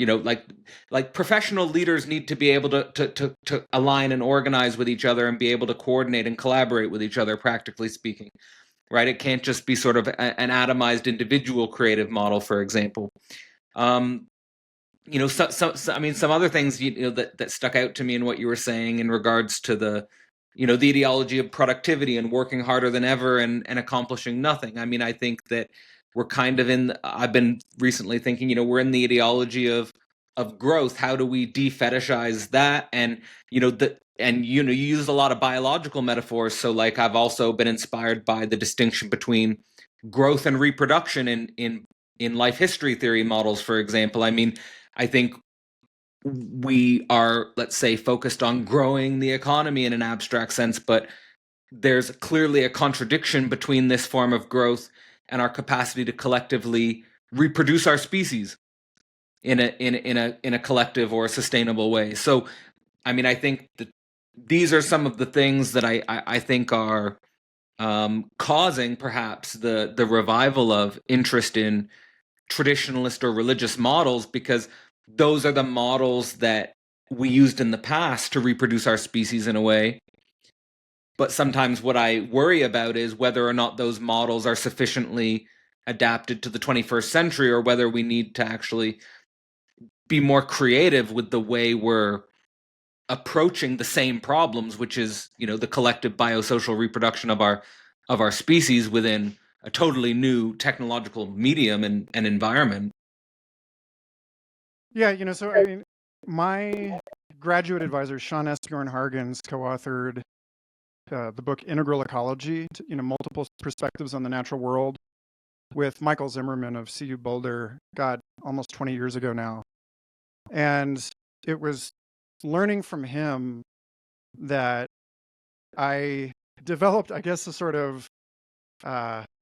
like professional leaders need to be able to align and organize with each other and be able to coordinate and collaborate with each other, practically speaking, right? It can't just be sort of an atomized individual creative model, for example. um I mean, some other things that stuck out to me in what you were saying in regards to the ideology of productivity and working harder than ever and accomplishing nothing. I mean, I think that we're kind of I've been recently thinking, we're in the ideology of growth. How do we de-fetishize that? And you use a lot of biological metaphors. So like I've also been inspired by the distinction between growth and reproduction in life history theory models, for example. I mean, I think we are, let's say, focused on growing the economy in an abstract sense, but there's clearly a contradiction between this form of growth and our capacity to collectively reproduce our species in a collective or a sustainable way. So, I mean, I think that these are some of the things that I think are causing perhaps the revival of interest in traditionalist or religious models, because those are the models that we used in the past to reproduce our species in a way. But sometimes what I worry about is whether or not those models are sufficiently adapted to the 21st century, or whether we need to actually be more creative with the way we're approaching the same problems, which is, the collective biosocial reproduction of our species within a totally new technological medium and environment. Yeah, so I mean, my graduate advisor, Sean S. Bjorn Hargens, co-authored the book Integral Ecology, multiple perspectives on the natural world, with Michael Zimmerman of CU Boulder, God, almost 20 years ago now. And it was learning from him that I developed, I guess, a sort of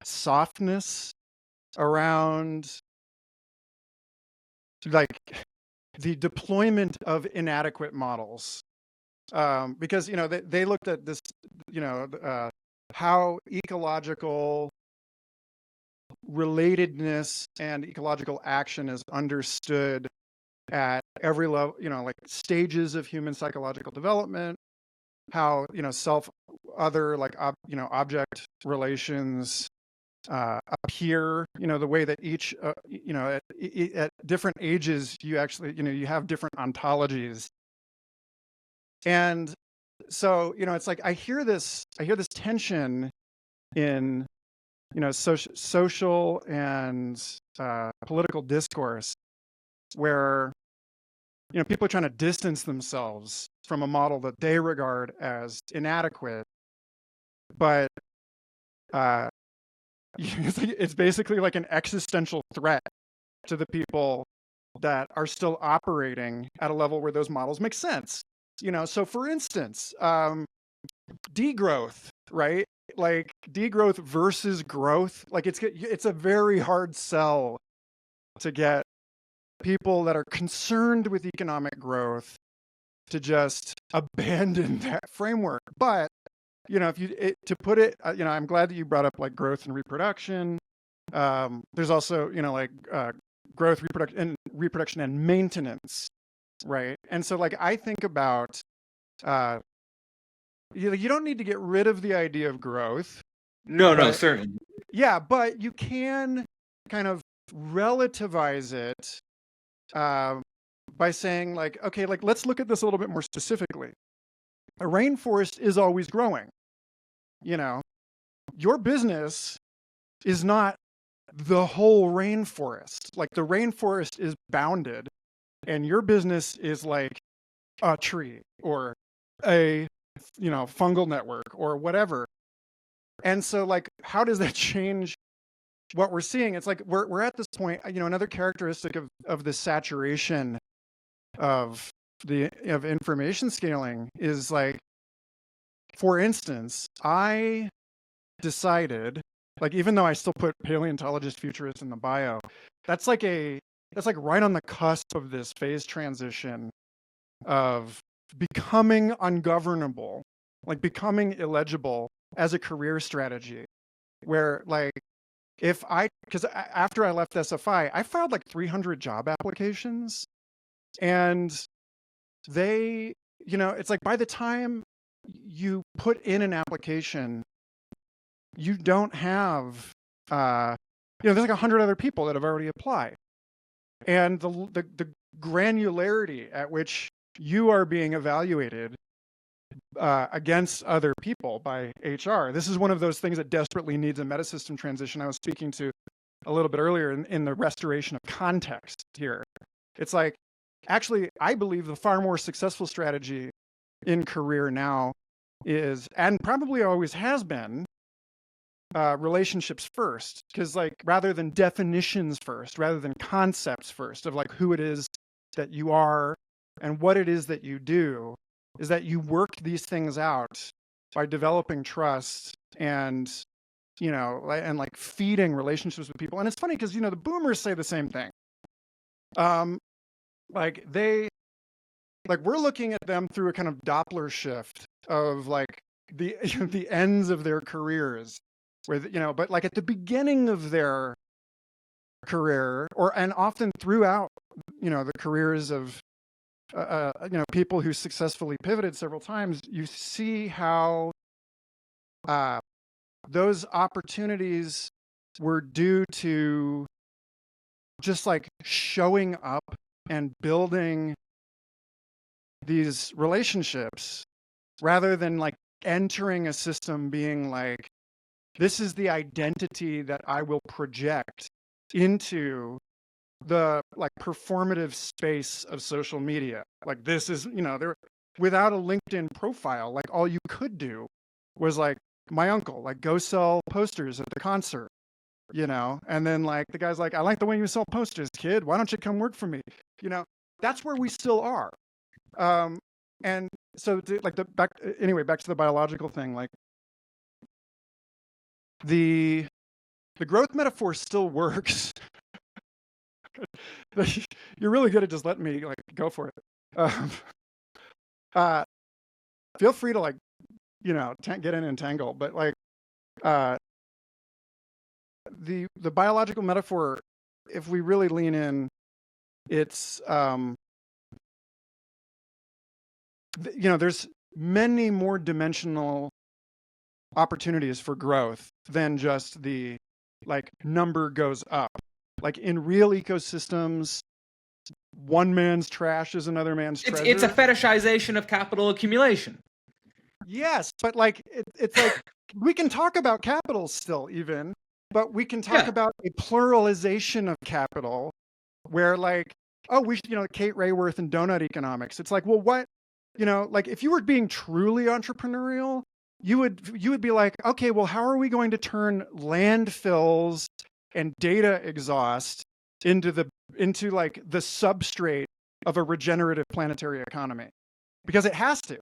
softness around like the deployment of inadequate models, because they looked at this, how ecological relatedness and ecological action is understood at every level, like stages of human psychological development, how self other like object relations appear, the way that each at different ages you actually you have different ontologies. And so it's like I hear this tension in social and political discourse where people are trying to distance themselves from a model that they regard as inadequate, but it's basically like an existential threat to the people that are still operating at a level where those models make sense. So for instance, degrowth, right? Like degrowth versus growth, like it's a very hard sell to get people that are concerned with economic growth to just abandon that framework. But to put it, I'm glad that you brought up like growth and reproduction. There's also growth, reproduction and maintenance, right? And so like I think about you don't need to get rid of the idea of growth. No, certainly. Yeah, but you can kind of relativize it by saying like, okay, like let's look at this a little bit more specifically. A rainforest is always growing. Your business is not the whole rainforest. Like the rainforest is bounded, and your business is like a tree or a fungal network or whatever. And so like how does that change what we're seeing? It's like we're at this point, another characteristic of the saturation of information scaling is like, for instance, I decided, like, even though I still put paleontologist futurist in the bio, that's like right on the cusp of this phase transition of becoming ungovernable, like becoming illegible as a career strategy, where like because after I left SFI, I filed like 300 job applications, and they, it's like by the time you put in an application, you don't have, there's like 100 other people that have already applied. And the granularity at which you are being evaluated against other people by HR. This is one of those things that desperately needs a metasystem transition I was speaking to a little bit earlier in the restoration of context here. It's like, actually, I believe the far more successful strategy in career now is, and probably always has been, relationships first. Because like, rather than definitions first, rather than concepts first of like who it is that you are and what it is that you do, is that you work these things out by developing trust and like feeding relationships with people. And it's funny because the boomers say the same thing. Like we're looking at them through a kind of Doppler shift of like the the ends of their careers, where but like at the beginning of their career, and often throughout the careers of people who successfully pivoted several times, you see how those opportunities were due to just like showing up and building these relationships, rather than like entering a system being like, this is the identity that I will project into the like performative space of social media. Like this is, there, without a LinkedIn profile, like all you could do was like, my uncle, like go sell posters at the concert, and then like the guy's like, I like the way you sell posters, kid. Why don't you come work for me? That's where we still are. And so back to the biological thing, like the growth metaphor still works. You're really good at just letting me like go for it. Feel free to like, get in and tangle, but like, the biological metaphor, if we really lean in, it's, there's many more dimensional opportunities for growth than just the like number goes up. Like in real ecosystems, one man's trash is another man's treasure. It's a fetishization of capital accumulation. Yes, but like it's like we can talk about capital still even, but we can talk Yeah. about a pluralization of capital where like, oh, we should, Kate Raworth and donut economics. It's like, well, what, like if you were being truly entrepreneurial, you would be like, okay, well, how are we going to turn landfills and data exhaust into like the substrate of a regenerative planetary economy? Because it has to,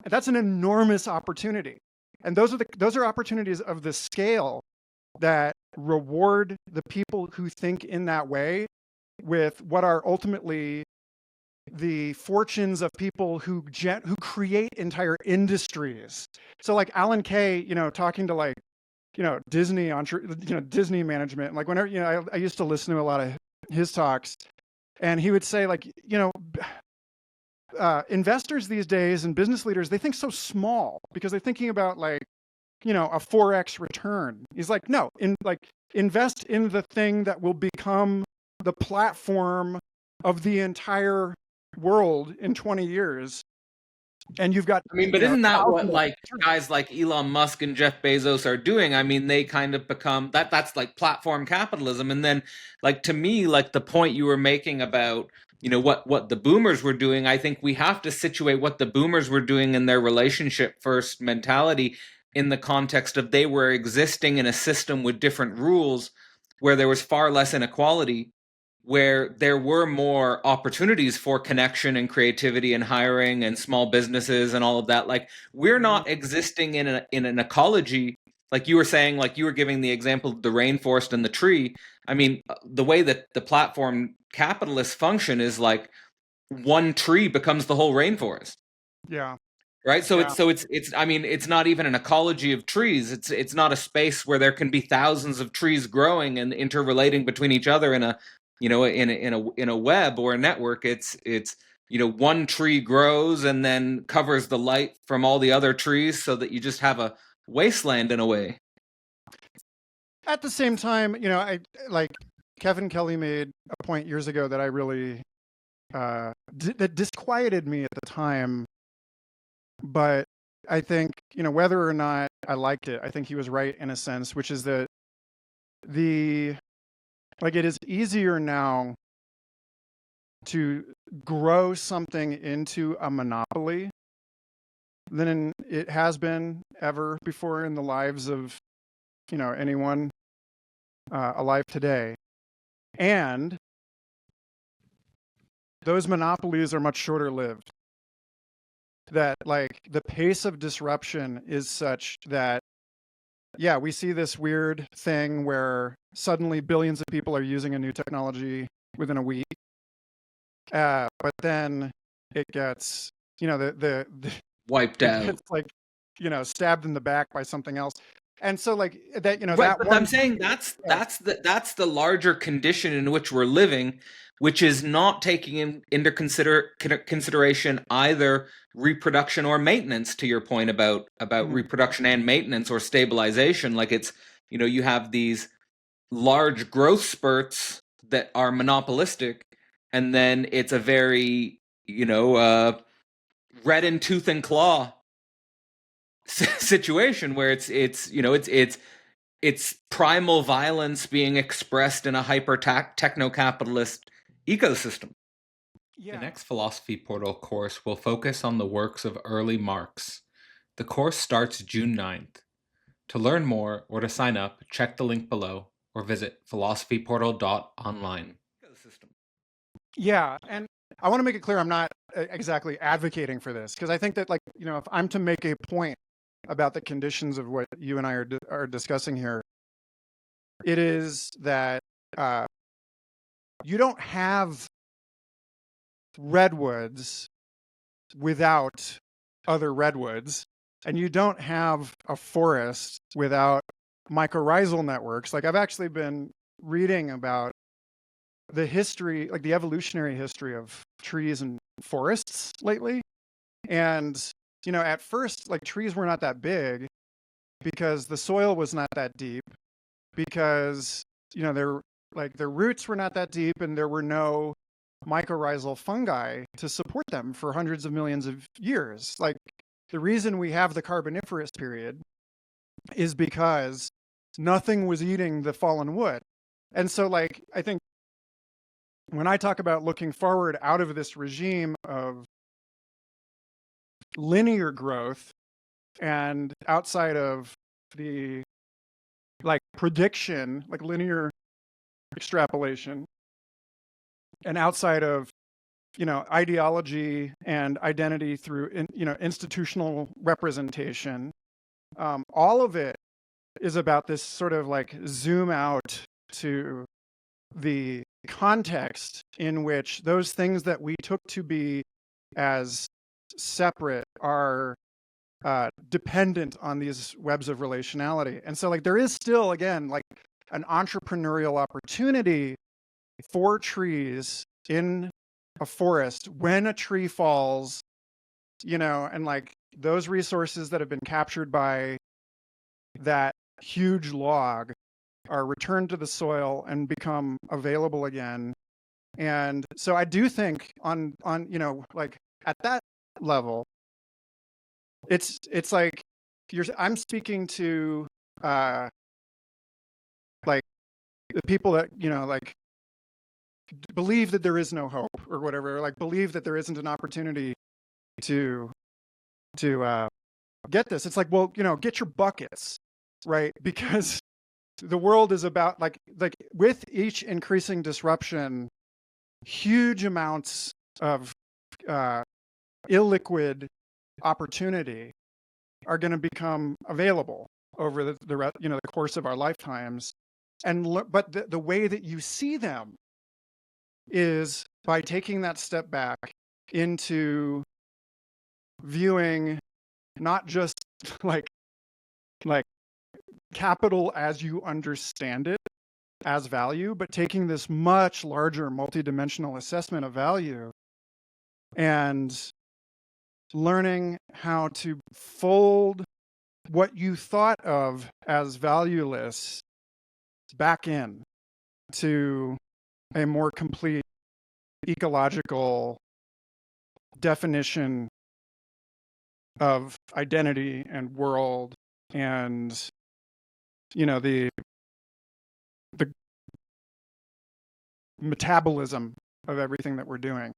that's an enormous opportunity. And those are opportunities of the scale that reward the people who think in that way with what are ultimately the fortunes of people who create entire industries. So like Alan Kay, talking to like, Disney Disney management, like whenever, I used to listen to a lot of his talks, and he would say like, investors these days and business leaders, they think so small because they're thinking about like, a 4x return. He's like, no, invest in the thing that will become the platform of the entire world in 20 years. And you've got, I mean, but isn't that what thousands of like guys like Elon Musk and Jeff Bezos are doing? I mean, they kind of become that's like platform capitalism. And then like to me, like the point you were making about, what the boomers were doing, I think we have to situate what the boomers were doing in their relationship first mentality in the context of they were existing in a system with different rules where there was far less inequality, where there were more opportunities for connection and creativity and hiring and small businesses and all of that. Like we're Mhm. not existing in an ecology, like you were saying, like you were giving the example of the rainforest and the tree. I mean, the way that the platform capitalists function is like one tree becomes the whole rainforest. Yeah. Right, so Yeah. it's I mean it's not even an ecology of trees. It's not a space where there can be thousands of trees growing and interrelating between each other in a in a web or a network. It's one tree grows and then covers the light from all the other trees so that you just have a wasteland in a way. At the same time, I like Kevin Kelly made a point years ago that I really, that disquieted me at the time, but I think, whether or not I liked it, I think he was right in a sense, which is that the like it is easier now to grow something into a monopoly than it has been ever before in the lives of, anyone alive today. And those monopolies are much shorter lived. That like the pace of disruption is such that, yeah, we see this weird thing where suddenly billions of people are using a new technology within a week. But then it gets, the Wiped it out. gets like, stabbed in the back by something else. And so like that, Right, that but I'm one, saying yeah. that's the larger condition in which we're living, which is not taking into consideration either reproduction or maintenance. To your point about Mhm. reproduction and maintenance or stabilization, like it's you have these large growth spurts that are monopolistic, and then it's a very red in tooth and claw situation where it's primal violence being expressed in a hyper techno capitalist ecosystem. The Yeah. next Philosophy Portal course will focus on the works of early Marx. The course starts June 9th. To learn more or to sign up, check the link below or visit philosophyportal.online. Ecosystem. Yeah. And I want to make it clear I'm not exactly advocating for this because I think that, like, if I'm to make a point about the conditions of what you and I are discussing here, it is that uh, you don't have redwoods without other redwoods, and you don't have a forest without mycorrhizal networks. Like I've actually been reading about the history, like the evolutionary history of trees and forests lately. And, at first, like trees were not that big because the soil was not that deep, because, they're like their roots were not that deep and there were no mycorrhizal fungi to support them for hundreds of millions of years. Like the reason we have the Carboniferous period is because nothing was eating the fallen wood. And so, like, I think when I talk about looking forward out of this regime of linear growth and outside of the like prediction, like linear extrapolation, and outside of ideology and identity through institutional representation, all of it is about this sort of like zoom out to the context in which those things that we took to be as separate are dependent on these webs of relationality. And so, like, there is still, again, like an entrepreneurial opportunity for trees in a forest when a tree falls, and like those resources that have been captured by that huge log are returned to the soil and become available again. And so I do think on like at that level, it's like I'm speaking to like the people that like believe that there is no hope or whatever, like believe that there isn't an opportunity to get this. It's like, well, get your buckets, right? Because the world is about like with each increasing disruption, huge amounts of illiquid opportunity are going to become available over the course of our lifetimes. But the way that you see them is by taking that step back into viewing not just like capital as you understand it as value, but taking this much larger multidimensional assessment of value and learning how to fold what you thought of as valueless back in to a more complete ecological definition of identity and world and the metabolism of everything that we're doing.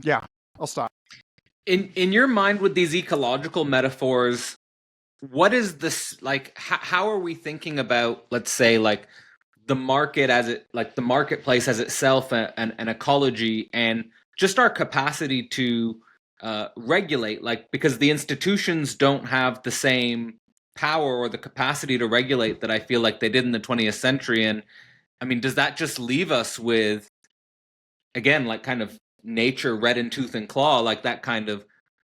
Yeah, I'll stop. In your mind, with these ecological metaphors, what is this like? How are we thinking about, let's say, like the market as it, like the marketplace as itself, and ecology, and just our capacity to regulate, like, because the institutions don't have the same power or the capacity to regulate that I feel like they did in the 20th century. And I mean, does that just leave us with, again, like kind of nature red in tooth and claw, like that kind of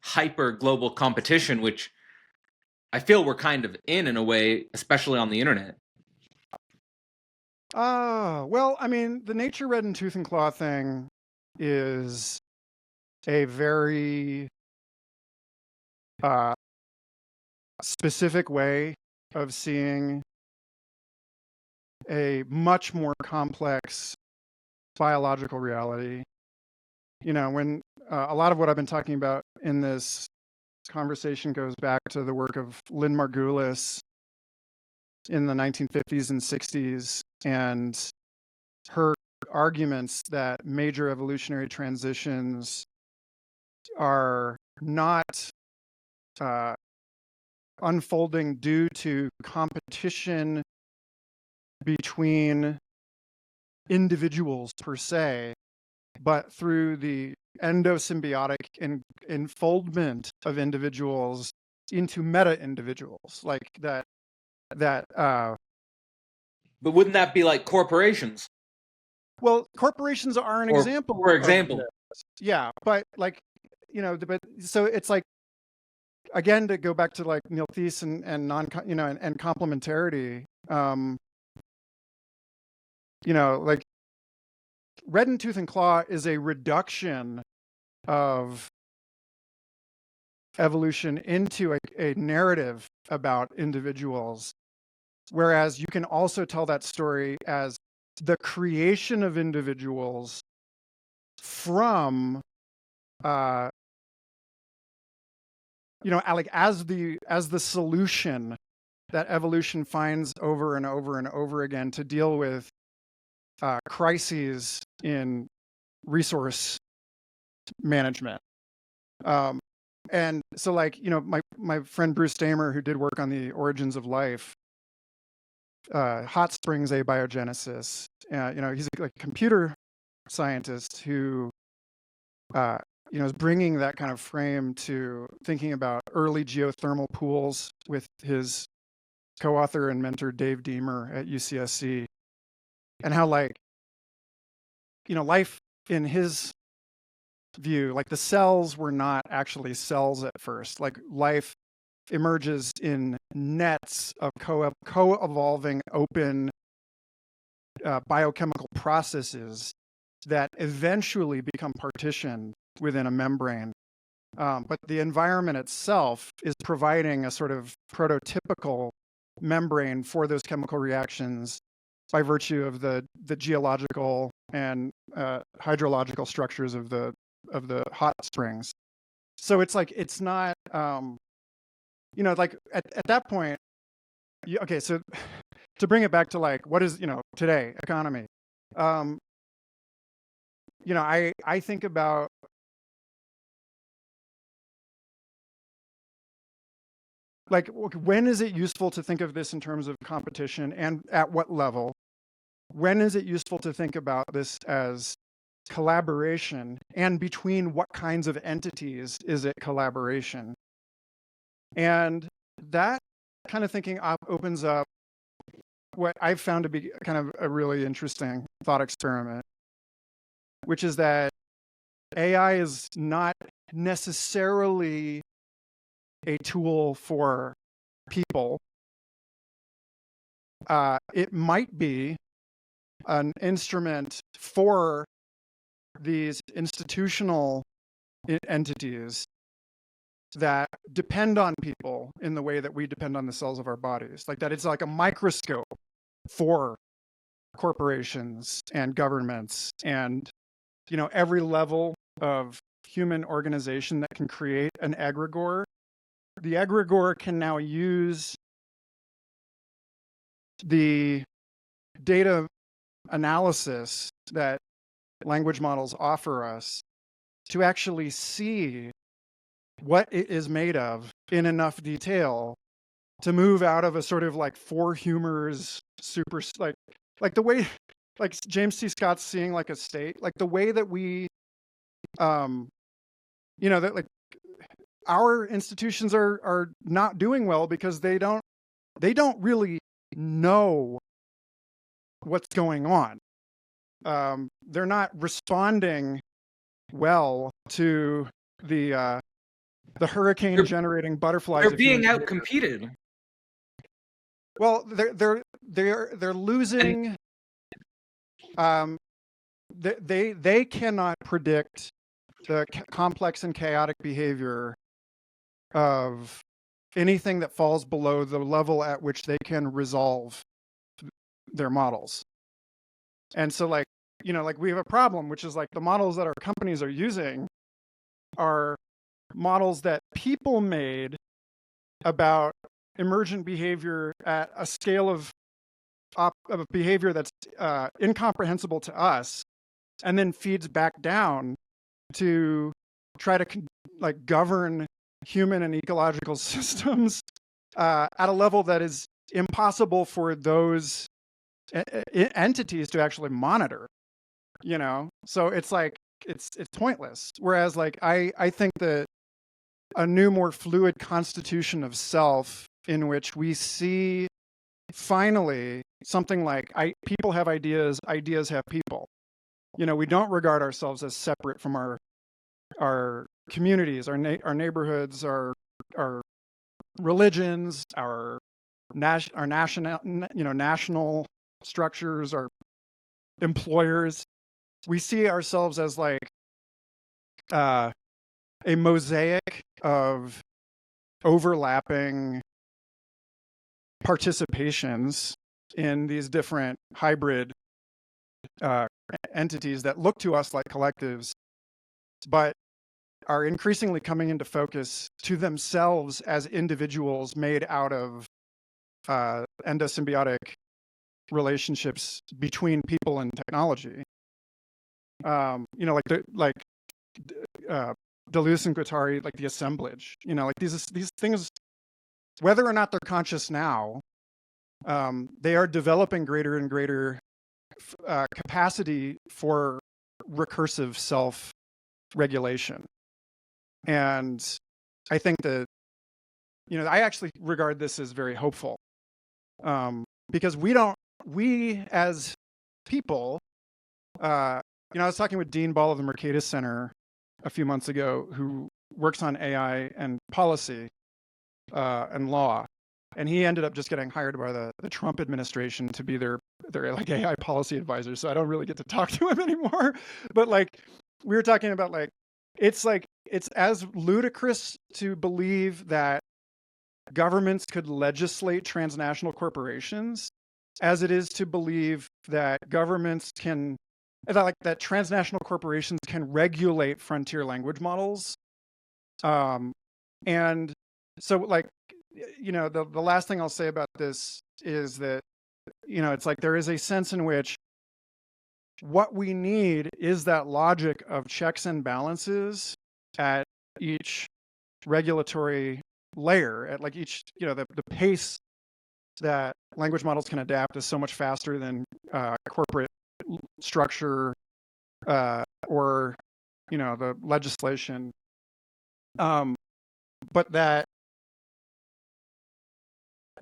hyper global competition, which I feel we're kind of in a way, especially on the internet? Well, I mean, the nature red in tooth and claw thing is a very specific way of seeing a much more complex biological reality. When a lot of what I've been talking about in this conversation goes back to the work of Lynn Margulis in the 1950s and 60s, and her arguments that major evolutionary transitions are not unfolding due to competition between individuals per se, but through the endosymbiotic enfoldment of individuals into meta individuals, like that. But wouldn't that be like corporations? Well, corporations are an Or, example for of example, this. Yeah, but like, but so it's like, again, to go back to like Neil Thies and non, and complementarity. Like red in tooth and claw is a reduction of evolution into a narrative about individuals, whereas you can also tell that story as the creation of individuals from like as the solution that evolution finds over and over and over again to deal with crises in resource management. And so, like, my friend Bruce Damer, who did work on the origins of life, hot springs abiogenesis. He's like a computer scientist who, is bringing that kind of frame to thinking about early geothermal pools with his co-author and mentor Dave Deemer at UCSC, and how, like, life in his view, like the cells were not actually cells at first. Like life emerges in nets of co-evolving open biochemical processes that eventually become partitioned within a membrane. But the environment itself is providing a sort of prototypical membrane for those chemical reactions by virtue of the geological and hydrological structures of the hot springs. So it's like, it's not, like at that point, okay, so to bring it back to like, what is, today, economy, I think about, like, when is it useful to think of this in terms of competition, and at what level? When is it useful to think about this as collaboration, and between what kinds of entities is it collaboration? And that kind of thinking opens up what I've found to be kind of a really interesting thought experiment, which is that AI is not necessarily a tool for people. It might be an instrument for these institutional entities that depend on people in the way that we depend on the cells of our bodies. Like that it's like a microscope for corporations and governments and, every level of human organization that can create an egregore. The egregore can now use the data analysis that language models offer us to actually see what it is made of in enough detail to move out of a sort of like four humors super, like the way, like James T. Scott's seeing like a state, like the way that we, that like our institutions are not doing well because they don't really know what's going on. They're not responding well to the hurricane generating butterflies. They're being out competed. Well, they're losing. They cannot predict the complex and chaotic behavior of anything that falls below the level at which they can resolve their models. And so, like, like we have a problem, which is like the models that our companies are using are models that people made about emergent behavior at a scale of behavior that's incomprehensible to us, and then feeds back down to try to govern human and ecological systems at a level that is impossible for those entities to actually monitor. So it's like it's pointless. Whereas like I think that a new, more fluid constitution of self in which we see finally something like people have ideas have people. We don't regard ourselves as separate from our communities, our neighborhoods, our religions, our national structures, our employers. We see ourselves as like a mosaic of overlapping participations in these different hybrid entities that look to us like collectives, but are increasingly coming into focus to themselves as individuals made out of endosymbiotic relationships between people and technology. Deleuze and Guattari, like the assemblage. Like these things, whether or not they're conscious now, they are developing greater and greater capacity for recursive self-regulation. And I think that, I actually regard this as very hopeful, because we as people, I was talking with Dean Ball of the Mercatus Center a few months ago, who works on AI and policy and law, and he ended up just getting hired by the Trump administration to be their like AI policy advisor. So I don't really get to talk to him anymore. But like, we were talking about, like, it's as ludicrous to believe that governments could legislate transnational corporations as it is to believe that that transnational corporations can regulate frontier language models. And so, like, the last thing I'll say about this is that, it's like there is a sense in which what we need is that logic of checks and balances at each regulatory layer, at like each, the pace that language models can adapt is so much faster than corporate structure or the legislation, but that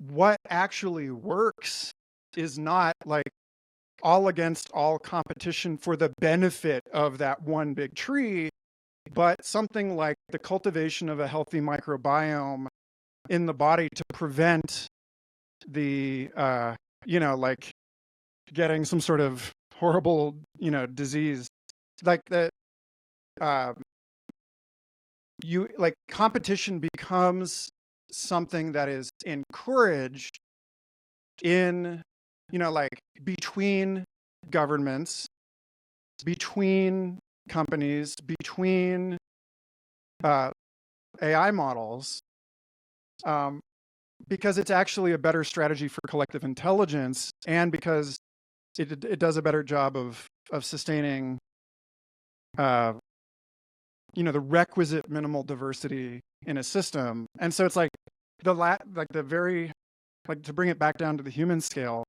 what actually works is not like all against all competition for the benefit of that one big tree, but something like the cultivation of a healthy microbiome in the body to prevent the like getting some sort of horrible disease, like that. Competition becomes something that is encouraged in like between governments, between companies, between AI models, because it's actually a better strategy for collective intelligence, and because it does a better job of sustaining the requisite minimal diversity in a system. And so it's like to bring it back down to the human scale,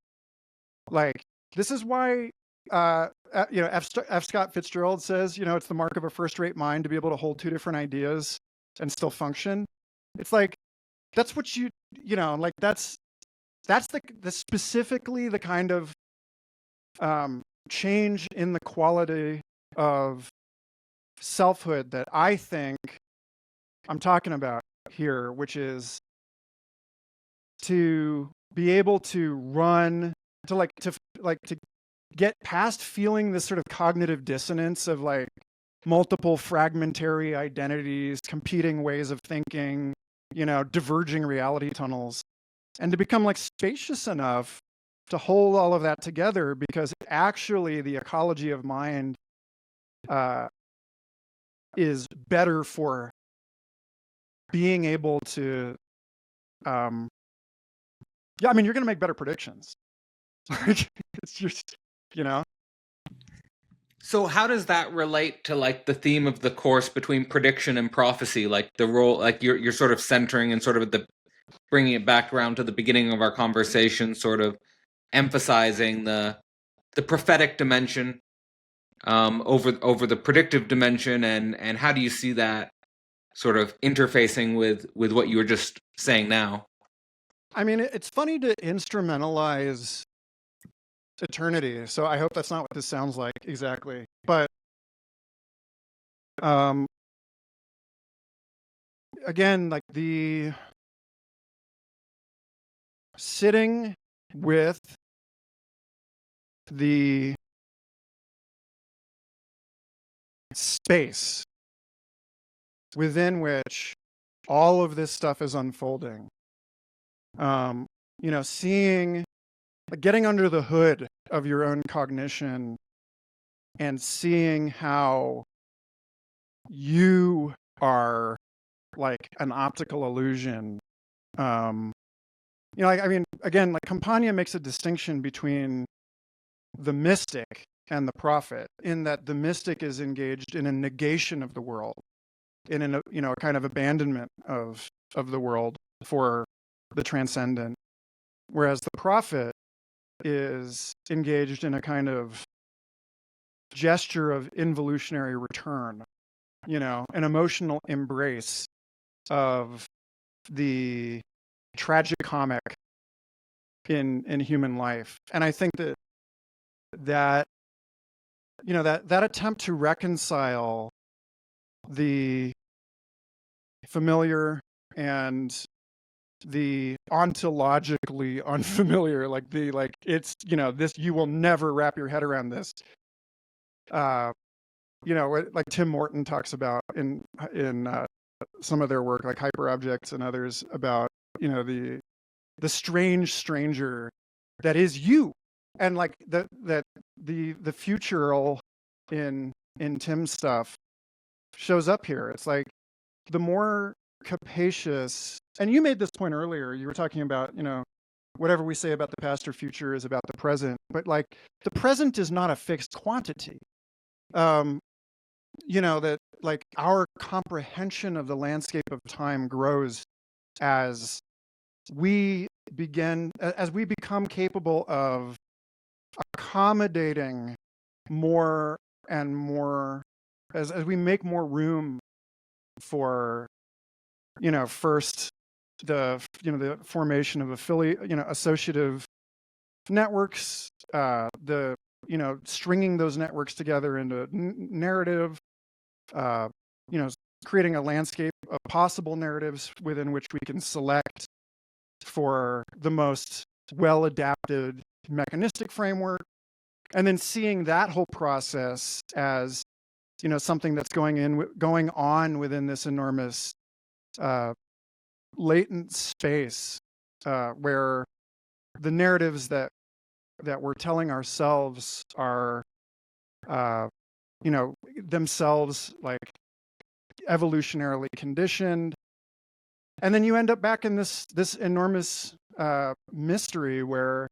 like this is why F. Scott Fitzgerald says, it's the mark of a first-rate mind to be able to hold two different ideas and still function. It's like that's what like that's the specifically the kind of change in the quality of selfhood that I think I'm talking about here, which is to be able to get past feeling this sort of cognitive dissonance of like multiple fragmentary identities, competing ways of thinking, diverging reality tunnels, and to become like spacious enough to hold all of that together, because actually the ecology of mind is better for being able to you're going to make better predictions. It's just, So how does that relate to like the theme of the course between prediction and prophecy, like the role, like you're sort of centering and sort of bringing it back around to the beginning of our conversation, sort of emphasizing the prophetic dimension over the predictive dimension, and how do you see that sort of interfacing with what you were just saying now? I mean, it's funny to instrumentalize eternity, so I hope that's not what this sounds like exactly. But again, like the sitting with the space within which all of this stuff is unfolding, seeing, like, getting under the hood of your own cognition and seeing how you are like an optical illusion. I mean, again, like Campagna makes a distinction between the mystic and the prophet, in that the mystic is engaged in a negation of the world, in a kind of abandonment of the world for the transcendent, whereas the prophet is engaged in a kind of gesture of involutionary return, an emotional embrace of the tragicomic in human life. And I think that that attempt to reconcile the familiar and the ontologically unfamiliar, it's this, you will never wrap your head around this. Like Tim Morton talks about in some of their work, like Hyperobjects and others, about the strange stranger that is you, and like the futural in Tim's stuff shows up here. It's like the more capacious, and you made this point earlier. You were talking about whatever we say about the past or future is about the present, but like the present is not a fixed quantity. That like our comprehension of the landscape of time grows as we become capable of accommodating more and more, as we make more room for first the formation of associative networks, the stringing those networks together into narrative, creating a landscape of possible narratives within which we can select for the most well-adapted mechanistic framework, and then seeing that whole process as something that's going on within this enormous latent space, where the narratives that we're telling ourselves are themselves like evolutionarily conditioned. And then you end up back in this enormous mystery where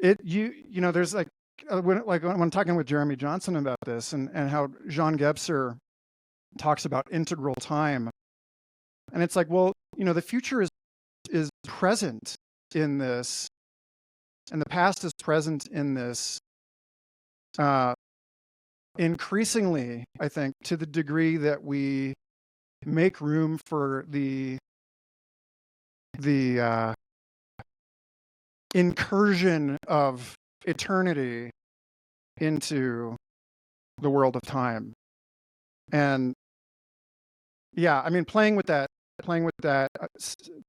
there's like when I'm talking with Jeremy Johnson about this, and how Jean Gebser talks about integral time, and it's like, well, the future is present in this, and the past is present in this, increasingly, I think, to the degree that we make room for the incursion of eternity into the world of time. And yeah, I mean, playing with that,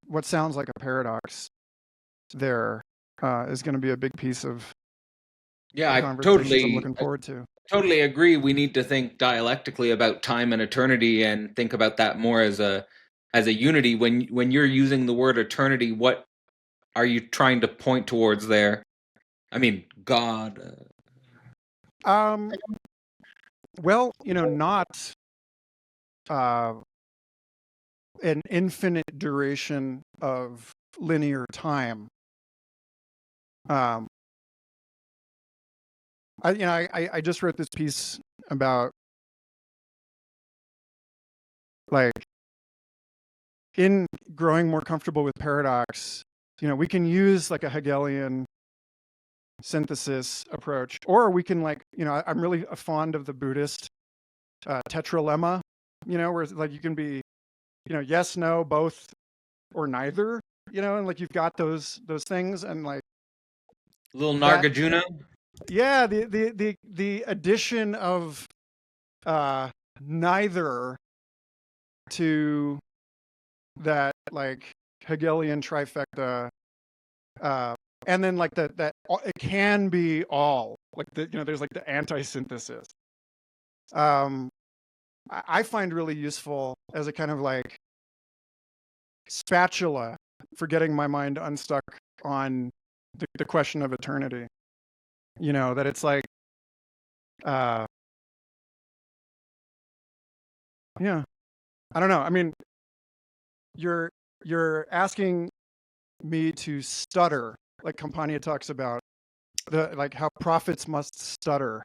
what sounds like a paradox there, is going to be a big piece of Yeah, the conversations I'm looking forward to. totally agree. We need to think dialectically about time and eternity, and think about that more as a unity. When you're using the word eternity, what are you trying to point towards there? I mean, God. Well, not an infinite duration of linear time. I just wrote this piece about, like, in growing more comfortable with paradox, we can use like a Hegelian synthesis approach, or we can, like, I'm really fond of the Buddhist tetralemma, where like you can be, yes, no, both, or neither, and like you've got those things, and like Little that, Nargajuna. yeah, the addition of neither to that, like, Hegelian trifecta, and then like that it can be all, like there's like the anti-synthesis. I find really useful as a kind of like spatula for getting my mind unstuck on the question of eternity. That it's like, Yeah. I don't know. I mean, you're you're asking me to stutter, like Campania talks about like how prophets must stutter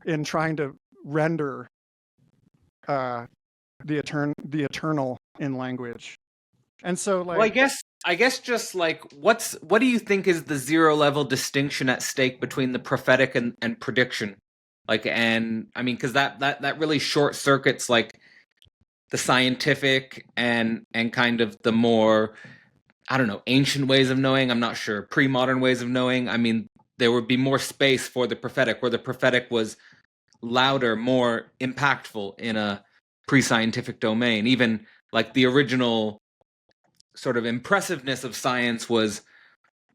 in trying to render uh, the eternal in language. And so, Well, like, I guess just like what do you think is the zero level distinction at stake between the prophetic and prediction? Like, and I mean, because that really short circuits like the scientific and kind of the more, I don't know, ancient ways of knowing. I'm not sure, pre-modern ways of knowing. I mean, there would be more space for the prophetic, where the prophetic was louder, more impactful in a pre-scientific domain. Even like the original sort of impressiveness of science was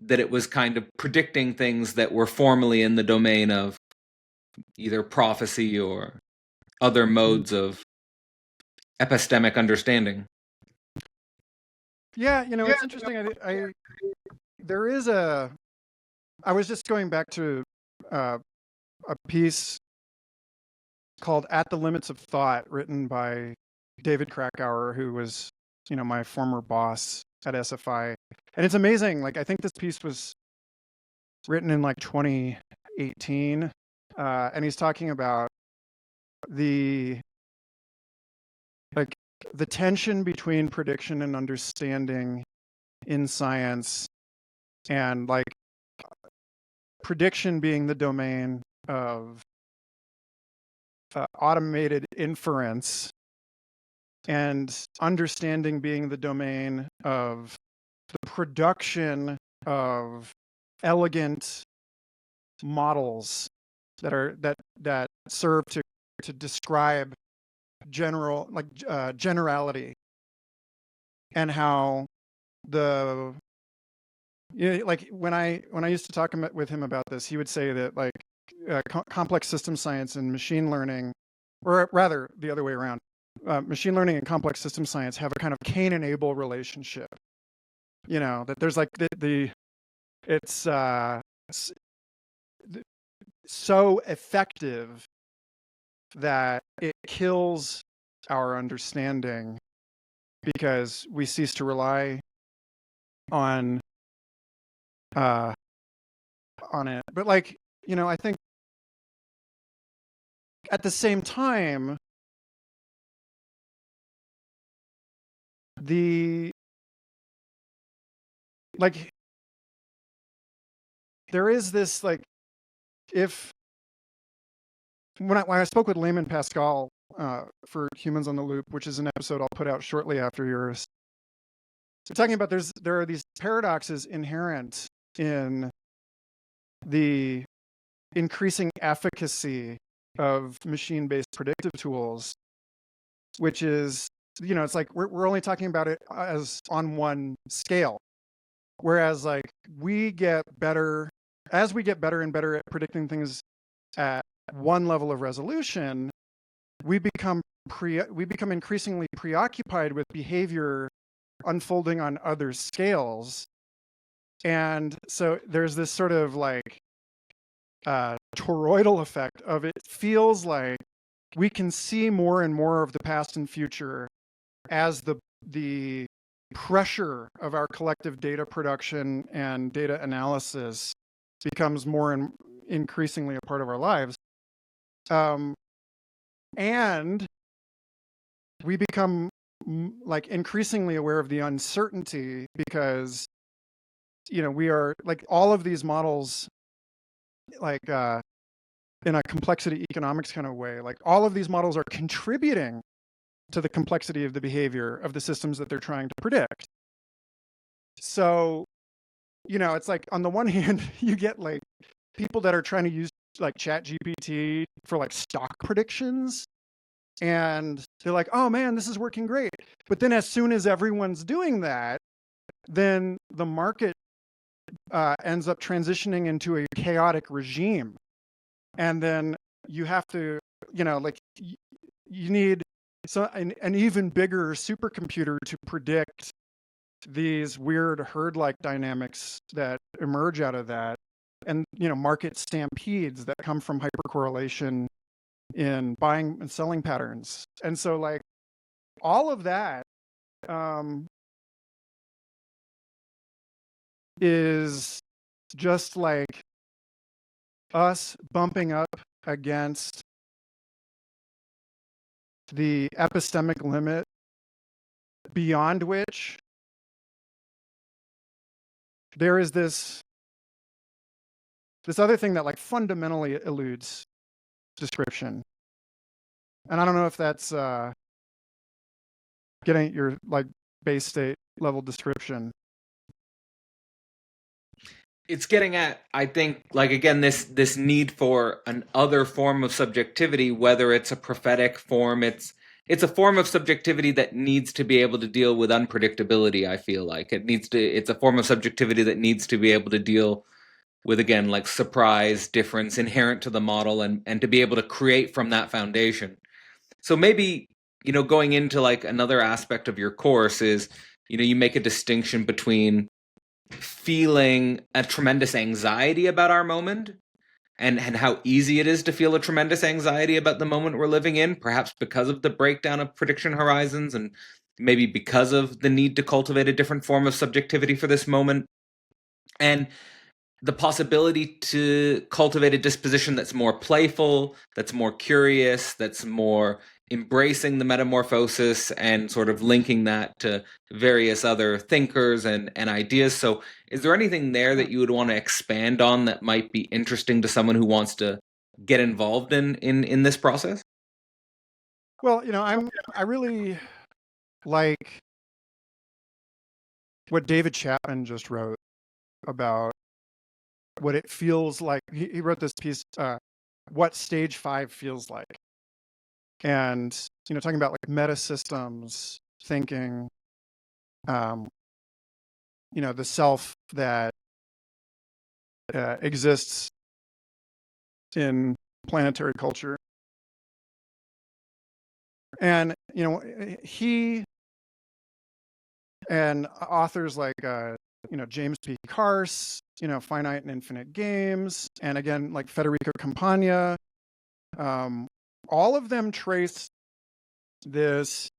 that it was kind of predicting things that were formally in the domain of either prophecy or other modes of epistemic understanding. yeah, it's interesting. There is a. I was just going back to uh, a piece called "At the Limits of Thought," written by David Krakauer, who was, my former boss at SFI, and it's amazing. Like, I think this piece was written in like 2018, and he's talking about the like the tension between prediction and understanding in science, and like prediction being the domain of automated inference, and understanding being the domain of the production of elegant models that serve to describe generality, and how the like when I used to talk with him about this, he would say that like complex system science and machine learning, or rather the other way around, machine learning and complex system science have a kind of Cain and Abel relationship. That there's like it's so effective that it kills our understanding because we cease to rely on uh, on it. But like, I think at the same time, the like there is this like if when I spoke with Layman Pascal for Humans on the Loop, which is an episode I'll put out shortly after yours, so talking about there are these paradoxes inherent in the increasing efficacy of machine-based predictive tools, which is, it's like we're only talking about it as on one scale, whereas like we get better as we get better and better at predicting things at one level of resolution, we become increasingly preoccupied with behavior unfolding on other scales. And so there's this sort of like toroidal effect of it feels like we can see more and more of the past and future as the pressure of our collective data production and data analysis becomes more and increasingly a part of our lives. And we become like increasingly aware of the uncertainty because, we are like all of these models, like in a complexity economics kind of way, like all of these models are contributing to the complexity of the behavior of the systems that they're trying to predict. So, it's like on the one hand, you get like people that are trying to use like Chat GPT for like stock predictions, and they're like, oh man, this is working great. But then as soon as everyone's doing that, then the market ends up transitioning into a chaotic regime. And then you have to, like you need an even bigger supercomputer to predict these weird herd-like dynamics that emerge out of that, and market stampedes that come from hypercorrelation in buying and selling patterns. And so like all of that is just like us bumping up against the epistemic limit beyond which there is this other thing that like fundamentally eludes description. And I don't know if that's getting at your like base state level description. It's getting at, I think, like again, this need for an other form of subjectivity, whether it's a prophetic form, it's a form of subjectivity that needs to be able to deal with unpredictability. I feel like it's a form of subjectivity that needs to be able to deal with, again, like surprise, difference inherent to the model, and to be able to create from that foundation. So maybe, going into like another aspect of your course is, you make a distinction between feeling a tremendous anxiety about our moment, and how easy it is to feel a tremendous anxiety about the moment we're living in, perhaps because of the breakdown of prediction horizons, and maybe because of the need to cultivate a different form of subjectivity for this moment. And the possibility to cultivate a disposition that's more playful, that's more curious, that's more embracing the metamorphosis and sort of linking that to various other thinkers and ideas. So is there anything there that you would want to expand on that might be interesting to someone who wants to get involved in this process? Well, I really like what David Chapman just wrote about what it feels like. He wrote this piece, what stage 5 feels like. And, talking about like meta systems, thinking, the self that exists in planetary culture. And, he and authors like, James P. Carse, Finite and Infinite Games, and again, like Federico Campagna, all of them trace this,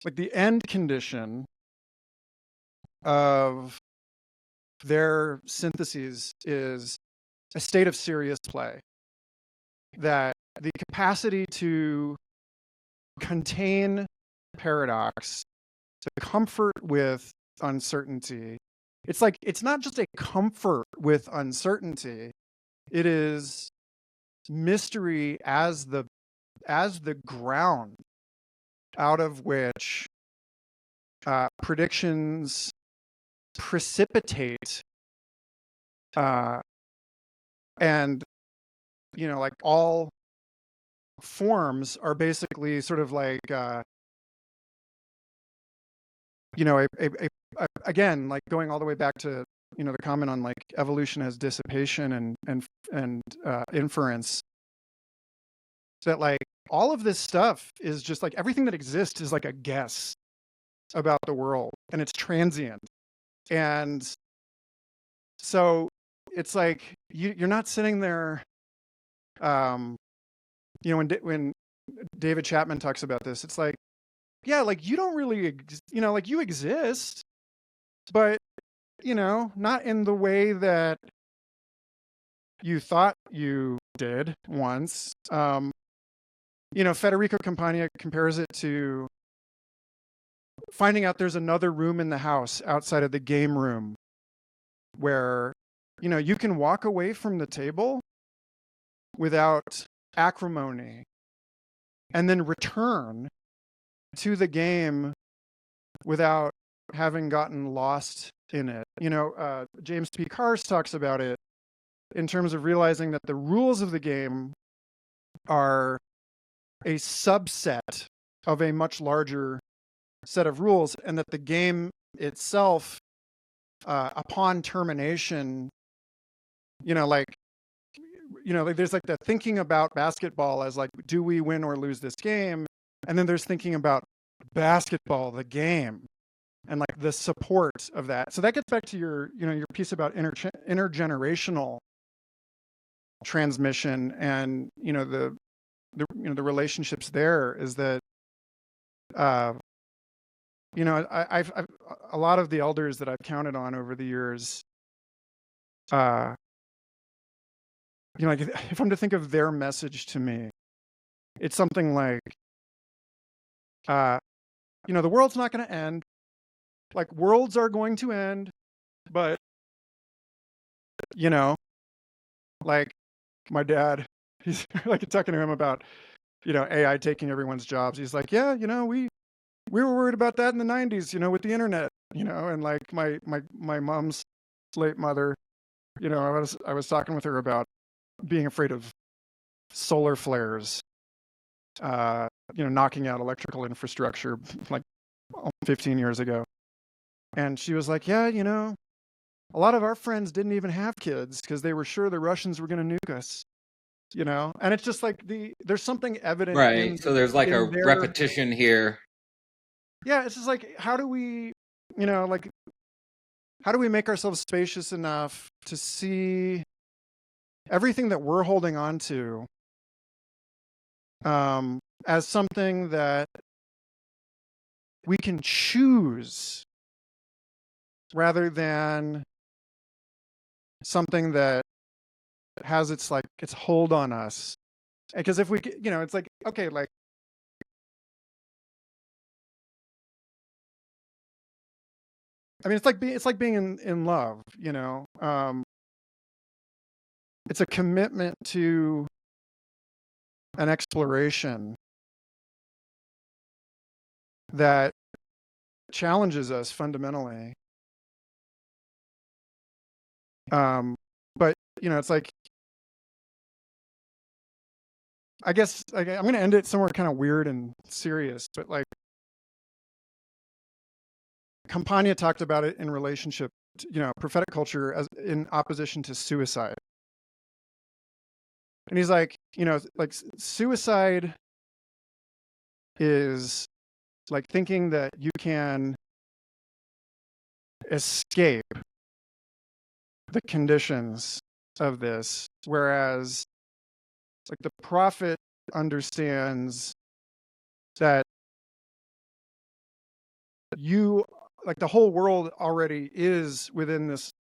like the end condition of their syntheses is a state of serious play. That the capacity to contain paradox, to comfort with uncertainty. It's like, it's not just a comfort with uncertainty. It is mystery as the ground out of which predictions precipitate, and like all forms are basically sort of like again, like going all the way back to the comment on like evolution as dissipation and inference, that like all of this stuff is just like everything that exists is like a guess about the world, and it's transient. And so it's like you're not sitting there, when David Chapman talks about this, it's like, yeah, like you don't really like you exist, but not in the way that you thought you did once. Federico Campagna compares it to finding out there's another room in the house outside of the game room where you can walk away from the table without acrimony and then return to the game without having gotten lost in it. James P. Carse talks about it in terms of realizing that the rules of the game are a subset of a much larger set of rules, and that the game itself, upon termination, like there's like the thinking about basketball as like, do we win or lose this game? And then there's thinking about basketball, the game, and like the support of that. So that gets back to your piece about intergenerational transmission, and the relationships there, is that uh, I've a lot of the elders that I've counted on over the years, uh, like if I'm to think of their message to me, it's something like, uh, the world's not going to end. Like worlds are going to end, but you know, like my dad, he's like talking to him about, AI taking everyone's jobs. He's like, yeah, we were worried about that in the 90s, with the internet, and like my mom's late mother, I was talking with her about being afraid of solar flares, knocking out electrical infrastructure like 15 years ago. And she was like, yeah, a lot of our friends didn't even have kids because they were sure the Russians were going to nuke us, and it's just like there's something evident Right. So there's like in a their, repetition here. yeah, it's just like, how do we, like, how do we make ourselves spacious enough to see everything that we're holding on to, as something that we can choose rather than something that has its hold on us? Because if we, it's like, okay, like, I mean, it's like being in love, it's a commitment to an exploration that challenges us fundamentally. But it's like, I guess I'm going to end it somewhere kind of weird and serious, but like Campagna talked about it in relationship to, prophetic culture as in opposition to suicide. And he's like, like suicide is like thinking that you can escape the conditions of this, whereas like the prophet understands that you, like, the whole world already is within this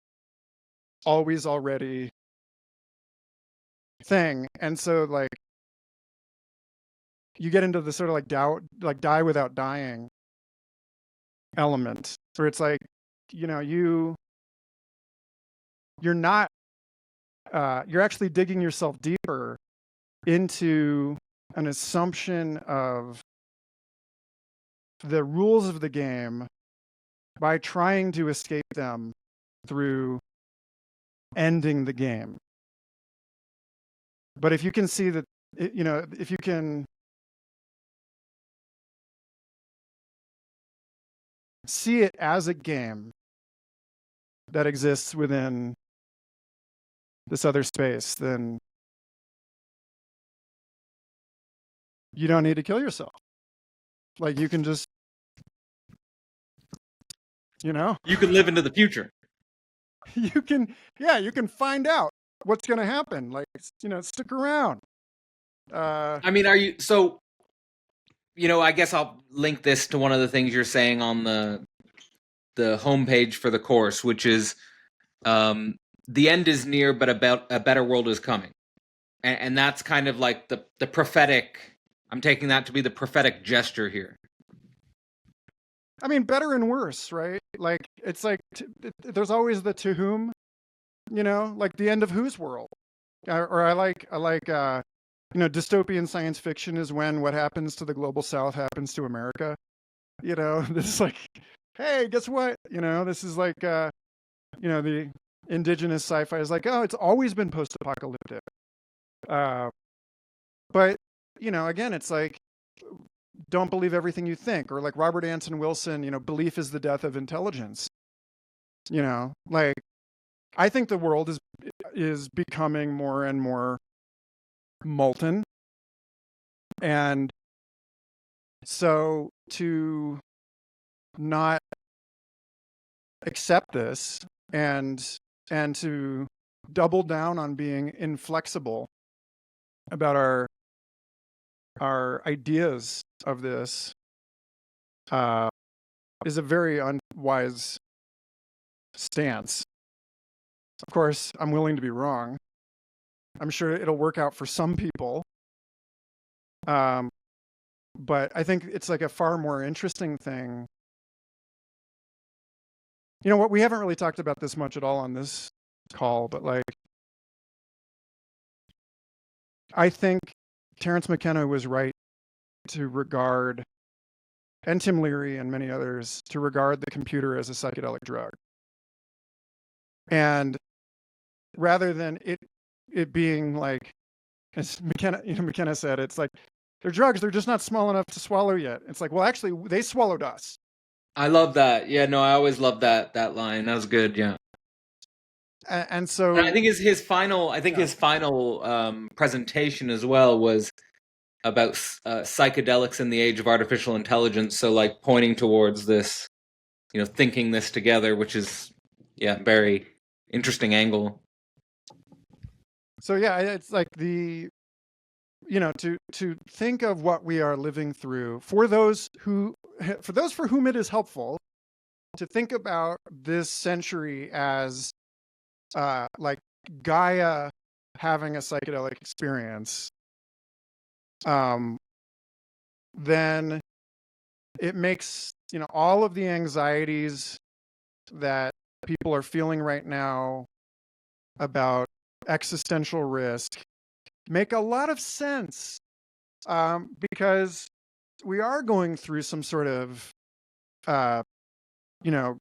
always already thing. And so like you get into the sort of like doubt, like die without dying element, where it's like, you're not, you're actually digging yourself deeper into an assumption of the rules of the game by trying to escape them through ending the game. But if you can see that, if you can see it as a game that exists within this other space, then you don't need to kill yourself. Like you can just, You can live into the future. you can, yeah, you can find out what's going to happen. Like, stick around. I mean, are you so? I guess I'll link this to one of the things you're saying on the homepage for the course, which is the end is near, but about a better world is coming, and that's kind of like the prophetic. I'm taking that to be the prophetic gesture here. I mean, better and worse, right? Like, it's like, there's always the to whom, like the end of whose world. Or I like, dystopian science fiction is when what happens to the global south happens to America. This is like, hey, guess what? This is like, the indigenous sci-fi is like, oh, it's always been post-apocalyptic. But, again, it's like, don't believe everything you think. Or like Robert Anton Wilson, belief is the death of intelligence. Like, I think the world is becoming more and more molten. And so to not accept this and to double down on being inflexible about our ideas of this, is a very unwise stance. Of course, I'm willing to be wrong. I'm sure it'll work out for some people. But I think it's like a far more interesting thing. You know what? We haven't really talked about this much at all on this call, but like, I think Terence McKenna was right to regard, and Tim Leary and many others, to regard the computer as a psychedelic drug. And rather than it being like, as McKenna said, it's like, they're drugs, they're just not small enough to swallow yet. It's like, well, actually, they swallowed us. I love that. Yeah, no, I always love that line. That was good. Yeah. And And I so, think his final, I think yeah. his final presentation as well was about psychedelics in the age of artificial intelligence. So like pointing towards this, thinking this together, which is, yeah, very interesting angle. So yeah, it's like to think of what we are living through for those for whom it is helpful to think about this century as like Gaia having a psychedelic experience, then it makes all of the anxieties that people are feeling right now about existential risk make a lot of sense, because we are going through some sort of you know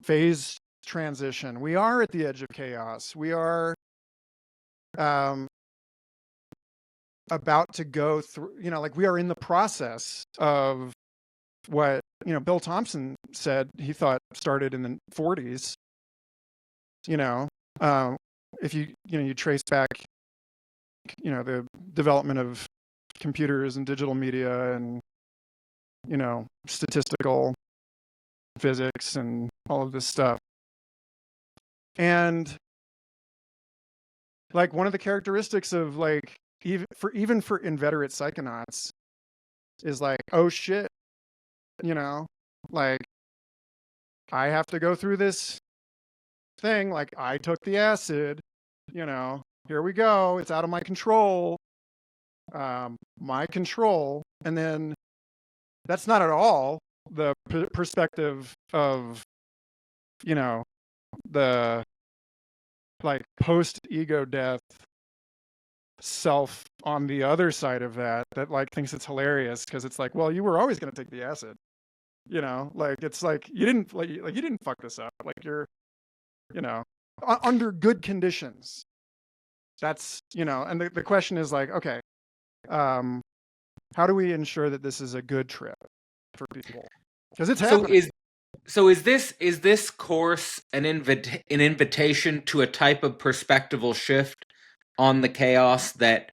phase transition. We are at the edge of chaos. We are about to go through, like we are in the process of what Bill Thompson said he thought started in the 40s. If you trace back the development of computers and digital media and statistical physics and all of this stuff. And like one of the characteristics of like even for inveterate psychonauts is like, oh shit, like I have to go through this thing, like I took the acid, here we go, it's out of my control. And then that's not at all the perspective of the like post ego death self on the other side of that like thinks it's hilarious because it's like, well, you were always going to take the acid, like it's like you didn't you didn't fuck this up, like you're under good conditions. That's and the question is like, okay, how do we ensure that this is a good trip for people, because it's So happening. is this course an invitation to a type of perspectival shift on the chaos that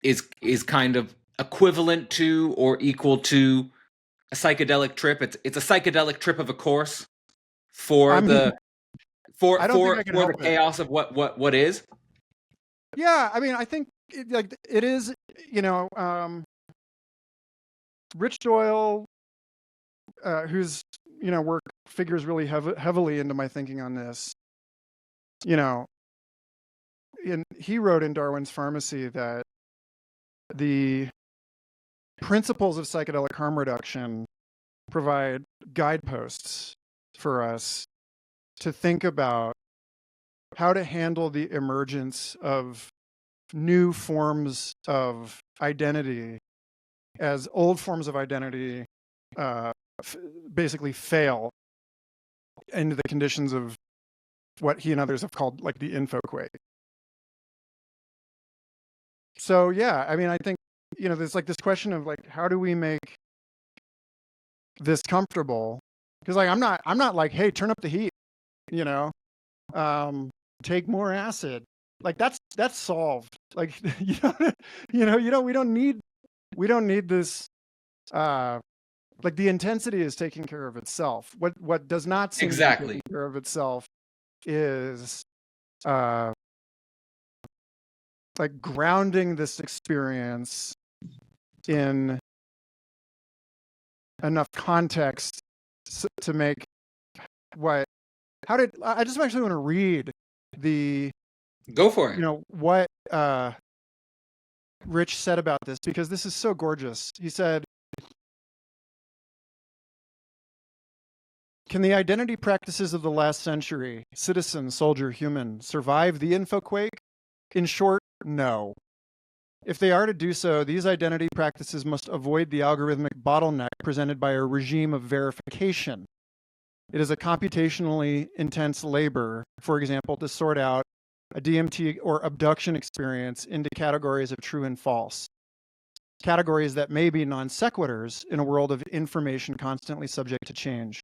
is kind of equivalent to or equal to a psychedelic trip? It's a psychedelic trip of a course for I mean, the for I don't think for I can for the help it. chaos of what is. Yeah, I mean, I think it is, Rich Doyle, whose work figures really heavily into my thinking on this. He wrote in Darwin's Pharmacy that the principles of psychedelic harm reduction provide guideposts for us to think about how to handle the emergence of new forms of identity as old forms of identity basically fail into the conditions of what he and others have called like the infoquake. So yeah, I mean, I think there's like this question of like, how do we make this comfortable? Because like I'm not like, hey, turn up the heat, take more acid. Like that's solved. Like we don't need this. Like the intensity is taking care of itself. What does not seem to be Exactly. taking care of itself is uh, like grounding this experience in enough context to make what, I just actually want to read the, Go for it. what Rich said about this, because this is so gorgeous. He said, can the identity practices of the last century, citizen, soldier, human, survive the infoquake? In short, no. If they are to do so, these identity practices must avoid the algorithmic bottleneck presented by a regime of verification. It is a computationally intense labor, for example, to sort out a DMT or abduction experience into categories of true and false. Categories that may be non sequiturs in a world of information constantly subject to change.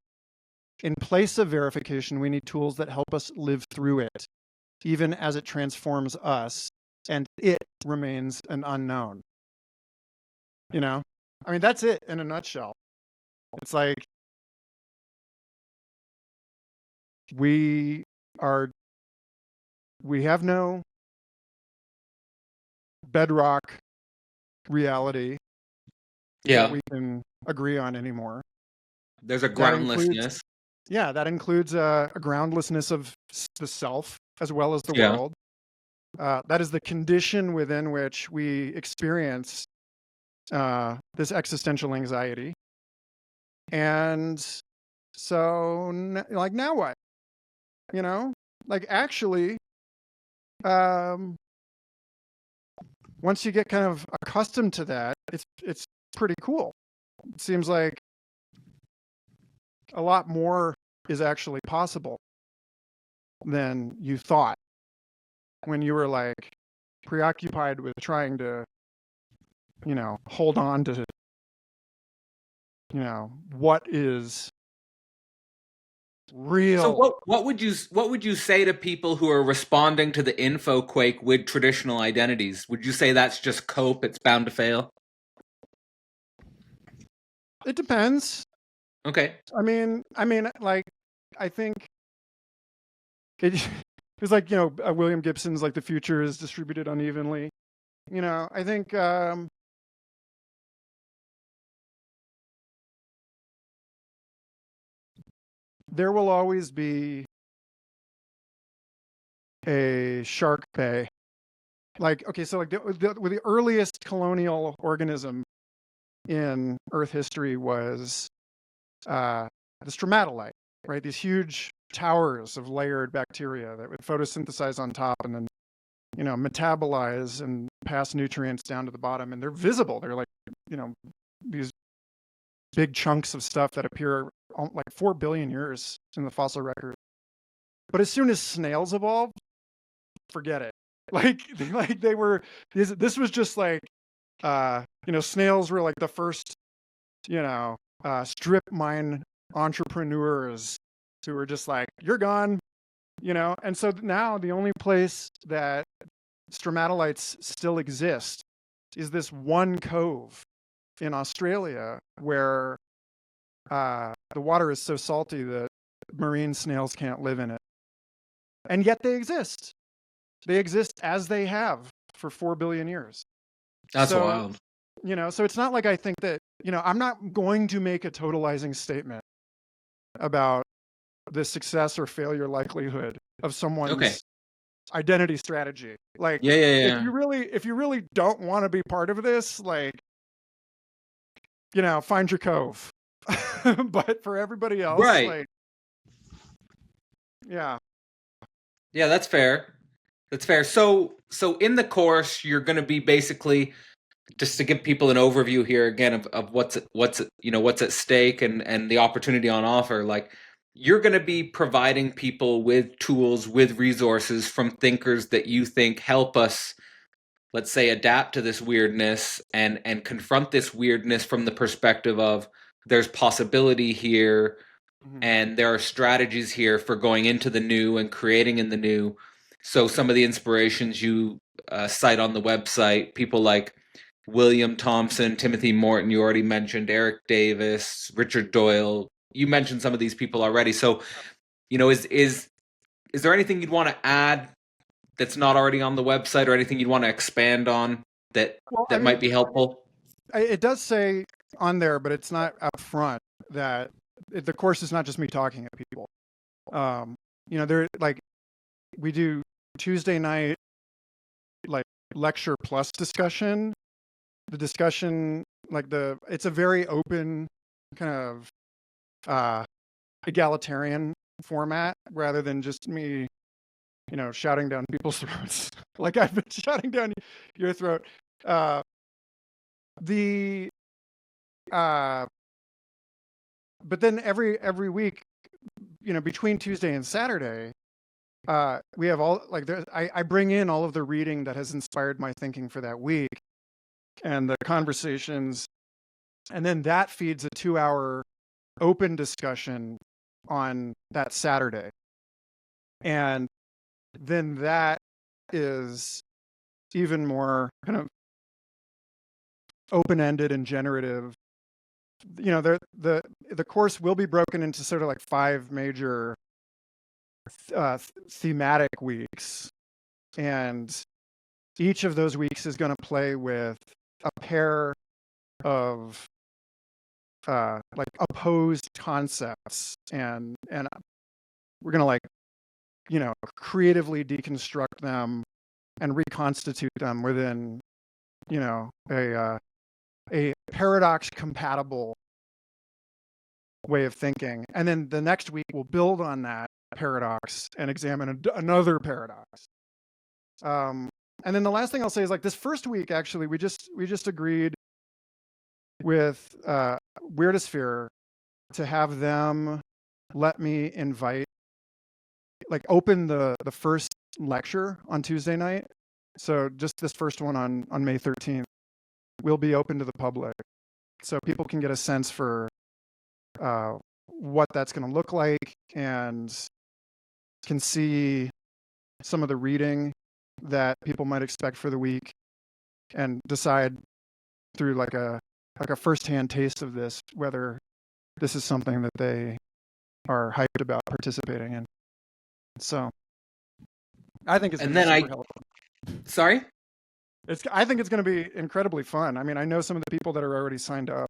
In place of verification, we need tools that help us live through it, even as it transforms us, and it remains an unknown. I mean, that's it in a nutshell. It's like, we have no bedrock reality that we can agree on anymore. There's a groundlessness. That includes a groundlessness of the self as well as the world. That is the condition within which we experience this existential anxiety. And so, now what? Actually, once you get kind of accustomed to that, it's pretty cool. It seems like a lot more is actually possible than you thought when you were preoccupied with trying to, hold on to, what is real. So what would you say to people who are responding to the infoquake with traditional identities? Would you say that's just cope, it's bound to fail? It depends. Okay. I mean, I think it's like, William Gibson's the future is distributed unevenly. I think there will always be a shark bay. The earliest colonial organism in Earth history was the stromatolite, right? These huge towers of layered bacteria that would photosynthesize on top and then, metabolize and pass nutrients down to the bottom. And they're visible. They're these big chunks of stuff that appear 4 billion years in the fossil record. But as soon as snails evolved, forget it. They were, this was just snails were the first, strip mine entrepreneurs who were just you're gone, and so now the only place that stromatolites still exist is this one cove in Australia where the water is so salty that marine snails can't live in it. And yet they exist. They exist as they have for 4 billion years. That's wild. So it's not I think that, I'm not going to make a totalizing statement about the success or failure likelihood of someone's identity strategy. If you really don't want to be part of this, find your cove. But for everybody else, right. Yeah, that's fair. That's fair. So in the course, you're going to be basically, just to give people an overview here again of what's at stake and the opportunity on offer. You're going to be providing people with tools, with resources from thinkers that you think help us, let's say, adapt to this weirdness and confront this weirdness from the perspective of there's possibility here, and there are strategies here for going into the new and creating in the new. So some of the inspirations you cite on the website, people like William Thompson, Timothy Morton, you already mentioned, Eric Davis, Richard Doyle. You mentioned some of these people already. So, is there anything you'd want to add that's not already on the website, or anything you'd want to expand on that might be helpful? It does say on there, but it's not up front that the course is not just me talking at people. They're like, we do Tuesday night, like lecture plus discussion. The discussion, it's a very open kind of egalitarian format rather than just me, shouting down people's throats like I've been shouting down your throat. The But then every week, between Tuesday and Saturday, we have all I bring in all of the reading that has inspired my thinking for that week and the conversations, and then that feeds a 2-hour open discussion on that Saturday. And then that is even more kind of open-ended and generative. The course will be broken into sort of like 5 major thematic weeks, and each of those weeks is going to play with a pair of like opposed concepts, and we're going to creatively deconstruct them and reconstitute them within a paradox compatible way of thinking. And then the next week we'll build on that paradox and examine another paradox. And then the last thing I'll say is, like, this first week, actually, we just agreed with weirdos-here to have them let me open the first lecture on Tuesday night. So just this first one on May 13th will be open to the public, so people can get a sense for what that's going to look like, and can see some of the reading that people might expect for the week, and decide through like a firsthand taste of this whether this is something that they are hyped about participating in. So I think it's going to be super helpful. Sorry? I think it's going to be incredibly fun. I mean, I know some of the people that are already signed up,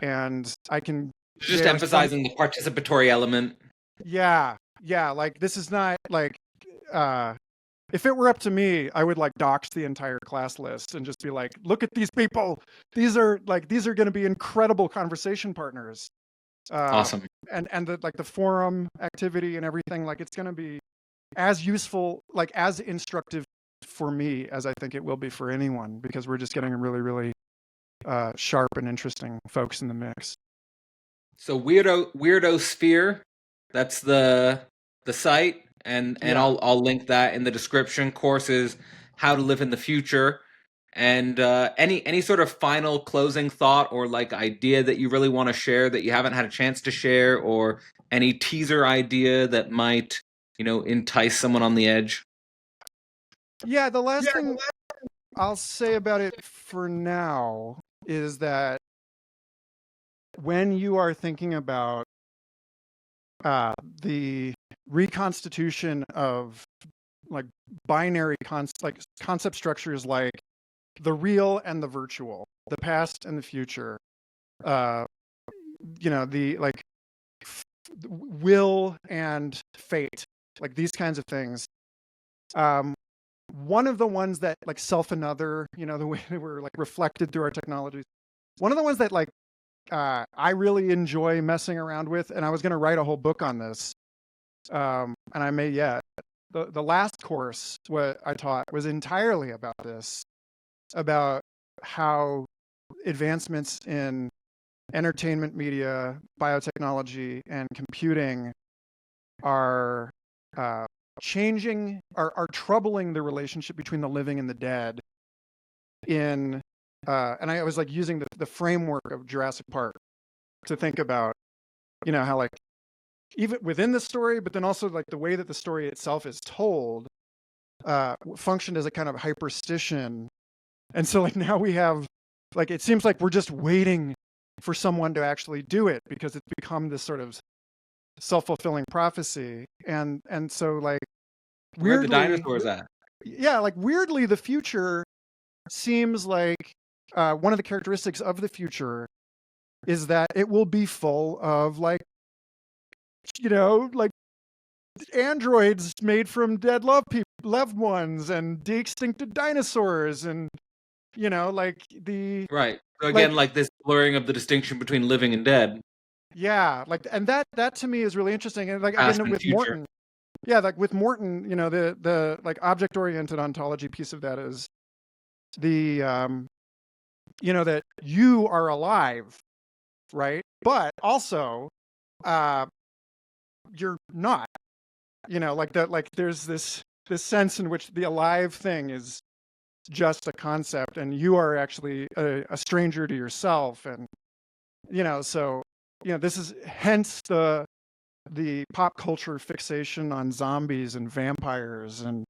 and I can just emphasizing the participatory element. Yeah. Like, this is not like, if it were up to me, I would like dox the entire class list and just be like, look at these people. These are going to be incredible conversation partners. Awesome. And the forum activity and everything, like, it's going to be as useful, like as instructive for me as I think it will be for anyone, because we're just getting really, really sharp and interesting folks in the mix. So weirdos-here, that's the site, and yeah. I'll link that in the description. Courses, how to live in the future, and any sort of final closing thought or like idea that you really want to share that you haven't had a chance to share, or any teaser idea that might entice someone on the edge. Yeah, the last thing I'll say about it for now is that when you are thinking about the reconstitution of like binary concept structures, like the real and the virtual, the past and the future, the like will and fate, like these kinds of things. One of the ones that, like, self and other, the way they were like reflected through our technologies, one of the ones that like I really enjoy messing around with, and I was going to write a whole book on this, and I may yet. The last course what I taught was entirely about this, about how advancements in entertainment media, biotechnology, and computing are changing, are troubling the relationship between the living and the dead in and I was like using the framework of Jurassic Park to think about how, like, even within the story, but then also like the way that the story itself is told functioned as a kind of hyperstition. And so, like, now we have, like, it seems like we're just waiting for someone to actually do it, because it's become this sort of self-fulfilling prophecy. And so, like, weirdly, where the dinosaurs at? Yeah, like, weirdly, the future seems like one of the characteristics of the future is that it will be full of like, you know, like androids made from dead loved ones and de-extincted dinosaurs and like the Right. So like again, like this blurring of the distinction between living and dead, yeah, like and that to me is really interesting. And like past again and with future. Morton, yeah, like with Morton, the like object oriented ontology piece of that is the that you are alive, right? But also uh you're not, like that, like there's this sense in which the alive thing is just a concept and you are actually a stranger to yourself. And so this is hence the pop culture fixation on zombies and vampires and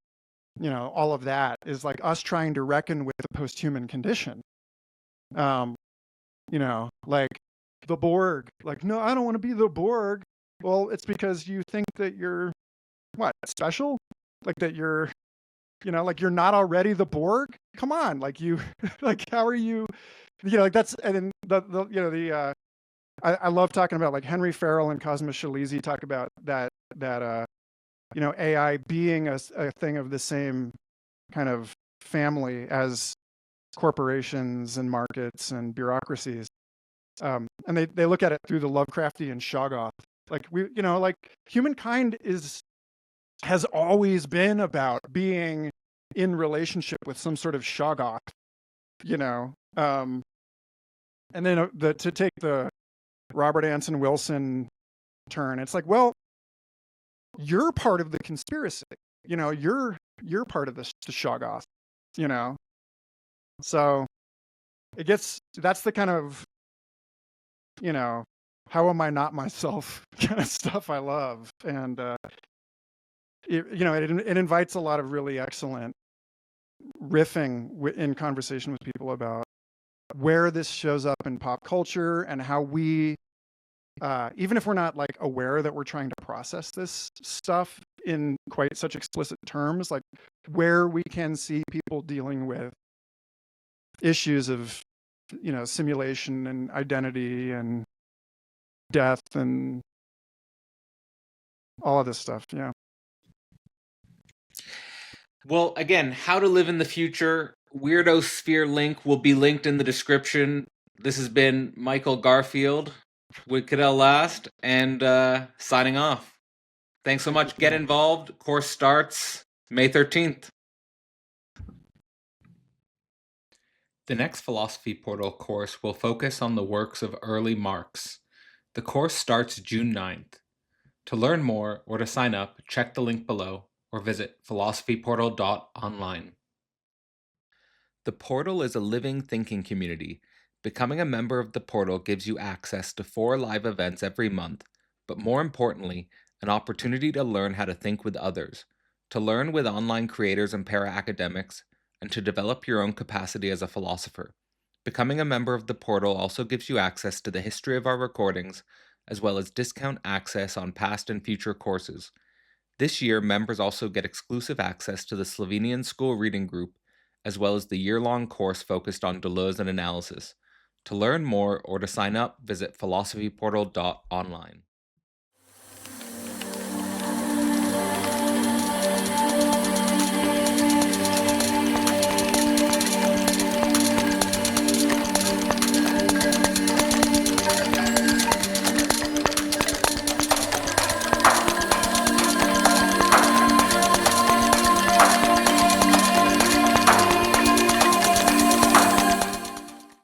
all of that is like us trying to reckon with the post-human condition. um like the Borg, like, no, I don't want to be the Borg. Well, it's because you think that you're what, special, like that you're like you're not already the Borg. Come on, like you like how are you, like that's. And then the I love talking about like Henry Farrell and Cosmo Shalizi talk about that AI being a thing of the same kind of family as corporations and markets and bureaucracies. And they look at it through the Lovecraftian Shoggoth. Like like humankind has always been about being in relationship with some sort of Shoggoth, you know. And then to take the Robert Anson Wilson turn, it's like, well, you're part of the conspiracy. You're part of the Shoggoth. You know, so that's the kind of how am I not myself kind of stuff I love. And it invites a lot of really excellent riffing in conversation with people about where this shows up in pop culture and how we even if we're not like aware that we're trying to process this stuff in quite such explicit terms, like where we can see people dealing with issues of simulation and identity and death and all of this stuff. Yeah. Well, again, how to live in the future. Weirdos-here link will be linked in the description. This has been Michael Garfield with Cadell Last and signing off. Thanks so much. Get involved. Course starts May 13th. The next Philosophy Portal course will focus on the works of early Marx. The course starts June 9th. To learn more or to sign up, check the link below or visit philosophyportal.online. The Portal is a living thinking community. Becoming a member of the Portal gives you access to 4 live events every month, but more importantly, an opportunity to learn how to think with others, to learn with online creators and para-academics, and to develop your own capacity as a philosopher. Becoming a member of the Portal also gives you access to the history of our recordings, as well as discount access on past and future courses. This year, members also get exclusive access to the Slovenian School Reading Group, as well as the year-long course focused on Deleuze and analysis. To learn more or to sign up, visit philosophyportal.online.